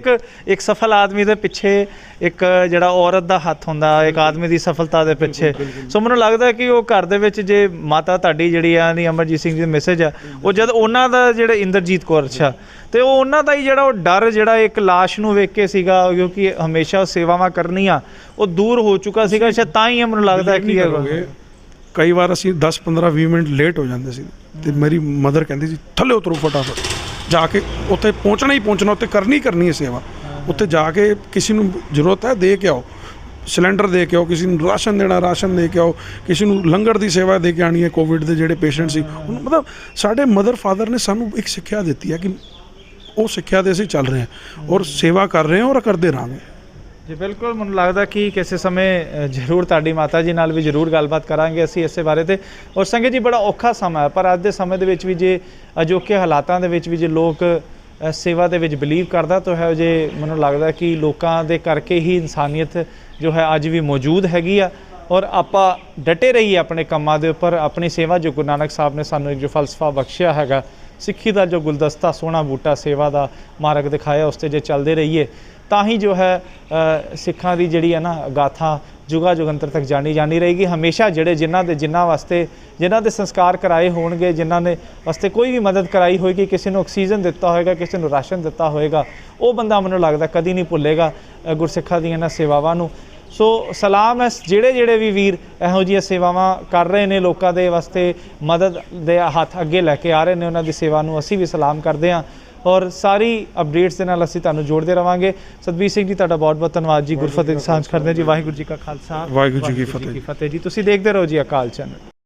ਇੱਕ ਸਫਲ ਆਦਮੀ ਦੇ ਪਿੱਛੇ ਇੱਕ ਜਿਹੜਾ ਔਰਤ ਦਾ ਹੱਥ ਹੁੰਦਾ ਇੱਕ ਆਦਮੀ ਦੀ ਸਫਲਤਾ ਦੇ ਪਿੱਛੇ। ਸੋ ਮੈਨੂੰ ਲੱਗਦਾ ਕਿ ਉਹ ਘਰ ਦੇ ਵਿੱਚ ਜੇ ਮਾਤਾ ਤੁਹਾਡੀ ਜਿਹੜੀ ਆ ਨਹੀਂ ਅਮਰਜੀਤ ਸਿੰਘ ਜੀ ਦੀ ਮੈਸੇਜ ਆ ਉਹ ਜਦ ਉਹਨਾਂ ਦਾ ਜਿਹੜਾ ਇੰਦਰਜੀਤ ਕੌਰ ਅੱਛਾ ਤੇ ਉਹ ਉਹਨਾਂ ਦਾ ਹੀ ਜਿਹੜਾ ਉਹ ਡਰ ਜਿਹੜਾ ਇੱਕ ਲਾਸ਼ ਨੂੰ ਵੇਖ ਕੇ ਸੀਗਾ ਕਿਉਂਕਿ ਹਮੇਸ਼ਾ ਸੇਵਾਵਾਂ ਕਰਨੀਆਂ ਉਹ ਦੂਰ ਹੋ ਚੁੱਕਾ ਸੀਗਾ ਸ਼ਾਇਦ ਤਾਂ ਹੀ ਮੈਨੂੰ ਲੱਗਦਾ ਕਿ ਕਈ ਵਾਰ ਅਸੀਂ 10 15 20 ਮਿੰਟ ਲੇਟ ਹੋ ਜਾਂਦੇ ਸੀ ਤੇ ਮੇਰੀ ਮਦਰ ਕਹਿੰਦੀ ਸੀ ਥੱਲੇ ਉਤਰੋ ਫਟਾਫਟ ਜਾ ਕੇ ਉੱਥੇ ਪਹੁੰਚਣਾ ਹੀ ਪਹੁੰਚਣਾ ਉੱਥੇ ਕਰਨੀ ਹੈ ਸੇਵਾ ਉੱਥੇ ਜਾ ਕੇ ਕਿਸੇ ਨੂੰ ਜ਼ਰੂਰਤ ਹੈ ਦੇ ਕੇ ਆਓ ਸਿਲੰਡਰ ਦੇ ਕੇ ਆਓ ਕਿਸੇ ਨੂੰ ਰਾਸ਼ਨ ਦੇਣਾ ਰਾਸ਼ਨ ਦੇ ਕੇ ਆਓ ਕਿਸੇ ਨੂੰ ਲੰਗਰ ਦੀ ਸੇਵਾ ਦੇ ਕੇ ਆਣੀ ਹੈ ਕੋਵਿਡ ਦੇ ਜਿਹੜੇ ਪੇਸ਼ੈਂਟ ਸੀ ਉਹਨੂੰ ਮਤਲਬ ਸਾਡੇ ਮਦਰ ਫਾਦਰ ਨੇ ਸਾਨੂੰ ਇੱਕ ਸਿੱਖਿਆ ਦਿੱਤੀ ਹੈ ਕਿ ਉਹ ਸਿੱਖਿਆ ਦੇ ਅਸੀਂ ਚੱਲ ਰਹੇ ਹਾਂ ਔਰ ਸੇਵਾ ਕਰ ਰਹੇ ਹਾਂ ਔਰ ਕਰਦੇ ਰਹਾਂਗੇ। ਜੀ ਬਿਲਕੁਲ ਮੈਨੂੰ ਲੱਗਦਾ ਕਿ ਕਿਸੇ ਸਮੇਂ ਜ਼ਰੂਰ ਤੁਹਾਡੀ ਮਾਤਾ ਜੀ ਨਾਲ ਵੀ ਜ਼ਰੂਰ ਗੱਲਬਾਤ ਕਰਾਂਗੇ ਅਸੀਂ ਇਸੇ ਬਾਰੇ ਤੇ ਔਰ ਸੰਗਤ ਜੀ ਬੜਾ ਔਖਾ ਸਮਾਂ ਹੈ ਪਰ ਅੱਜ ਦੇ ਸਮੇਂ ਦੇ ਵਿੱਚ ਵੀ ਜੇ ਅਜੋਕੇ ਹਾਲਾਤਾਂ ਦੇ ਵਿੱਚ ਵੀ ਜੇ ਲੋਕ ਸੇਵਾ ਦੇ ਵਿੱਚ ਬਿਲੀਵ ਕਰਦਾ ਤਾਂ ਹੈ ਜੇ ਮੈਨੂੰ ਲੱਗਦਾ ਕਿ ਲੋਕਾਂ ਦੇ ਕਰਕੇ ਹੀ ਇਨਸਾਨੀਅਤ ਜੋ ਹੈ ਅੱਜ ਵੀ ਮੌਜੂਦ ਹੈਗੀ ਆ ਔਰ ਆਪਾਂ ਡਟੇ ਰਹੀਏ ਆਪਣੇ ਕੰਮਾਂ ਦੇ ਉੱਪਰ ਆਪਣੀ ਸੇਵਾ ਜੋ ਗੁਰੂ ਨਾਨਕ ਸਾਹਿਬ ਨੇ ਸਾਨੂੰ ਇੱਕ ਜੋ ਫਲਸਫਾ ਬਖਸ਼ਿਆ ਹੈਗਾ ਸਿੱਖੀ ਦਾ ਜੋ ਗੁਲਦਸਤਾ ਸੋਹਣਾ ਬੂਟਾ ਸੇਵਾ ਦਾ ਮਾਰਗ ਦਿਖਾਇਆ ਉਸ 'ਤੇ ਜੇ ਚੱਲਦੇ ਰਹੀਏ ਤਾਂ ਹੀ ਜੋ ਹੈ ਸਿੱਖਾਂ ਦੀ ਜਿਹੜੀ ਹੈ ਨਾ ਗਾਥਾ ਜੁਗਾ ਜੁਗੰਤਰ ਤੱਕ ਜਾਣੀ ਰਹੇਗੀ। ਹਮੇਸ਼ਾ ਜਿਨ੍ਹਾਂ ਦੇ ਸੰਸਕਾਰ ਕਰਾਏ ਹੋਣਗੇ ਜਿਨ੍ਹਾਂ ਨੇ ਵਾਸਤੇ ਕੋਈ ਵੀ ਮਦਦ ਕਰਾਈ ਹੋਏਗੀ ਕਿਸੇ ਨੂੰ ਆਕਸੀਜਨ ਦਿੱਤਾ ਹੋਏਗਾ ਕਿਸੇ ਨੂੰ ਰਾਸ਼ਨ ਦਿੱਤਾ ਹੋਏਗਾ ਉਹ ਬੰਦਾ ਮੈਨੂੰ ਲੱਗਦਾ ਕਦੀ ਨਹੀਂ ਭੁੱਲੇਗਾ ਗੁਰਸਿੱਖਾਂ ਦੀਆਂ ਇਹਨਾਂ ਸੇਵਾਵਾਂ ਨੂੰ। ਸੋ ਸਲਾਮ ਹੈ ਜਿਹੜੇ ਵੀ ਵੀਰ ਇਹੋ ਜਿਹੀਆਂ ਸੇਵਾਵਾਂ ਕਰ ਰਹੇ ਨੇ ਲੋਕਾਂ ਦੇ ਵਾਸਤੇ ਮਦਦ ਦੇ ਹੱਥ ਅੱਗੇ ਲੈ ਕੇ ਆ ਰਹੇ ਨੇ ਉਹਨਾਂ ਦੀ ਸੇਵਾ ਨੂੰ ਅਸੀਂ ਵੀ ਸਲਾਮ ਕਰਦੇ ਹਾਂ ਔਰ ਸਾਰੀ ਅਪਡੇਟਸ ਦੇ ਨਾਲ ਅਸੀਂ ਤੁਹਾਨੂੰ ਜੋੜਦੇ ਰਵਾਂਗੇ। ਸਤਬੀਰ ਸਿੰਘ ਜੀ ਤੁਹਾਡਾ ਬਹੁਤ ਬਹੁਤ ਧੰਨਵਾਦ ਜੀ। ਗੁਰਫਤਿਹ ਦੀ ਸਾਂਝ ਕਰਦੇ ਜੀ। ਵਾਹਿਗੁਰੂ ਜੀ ਕਾ ਖਾਲਸਾ ਵਾਹਿਗੁਰੂ ਜੀ ਕੀ ਫਤਿਹ ਜੀ। ਤੁਸੀਂ ਦੇਖਦੇ ਰਹੋ ਜੀ ਅਕਾਲ ਚੈਨਲ।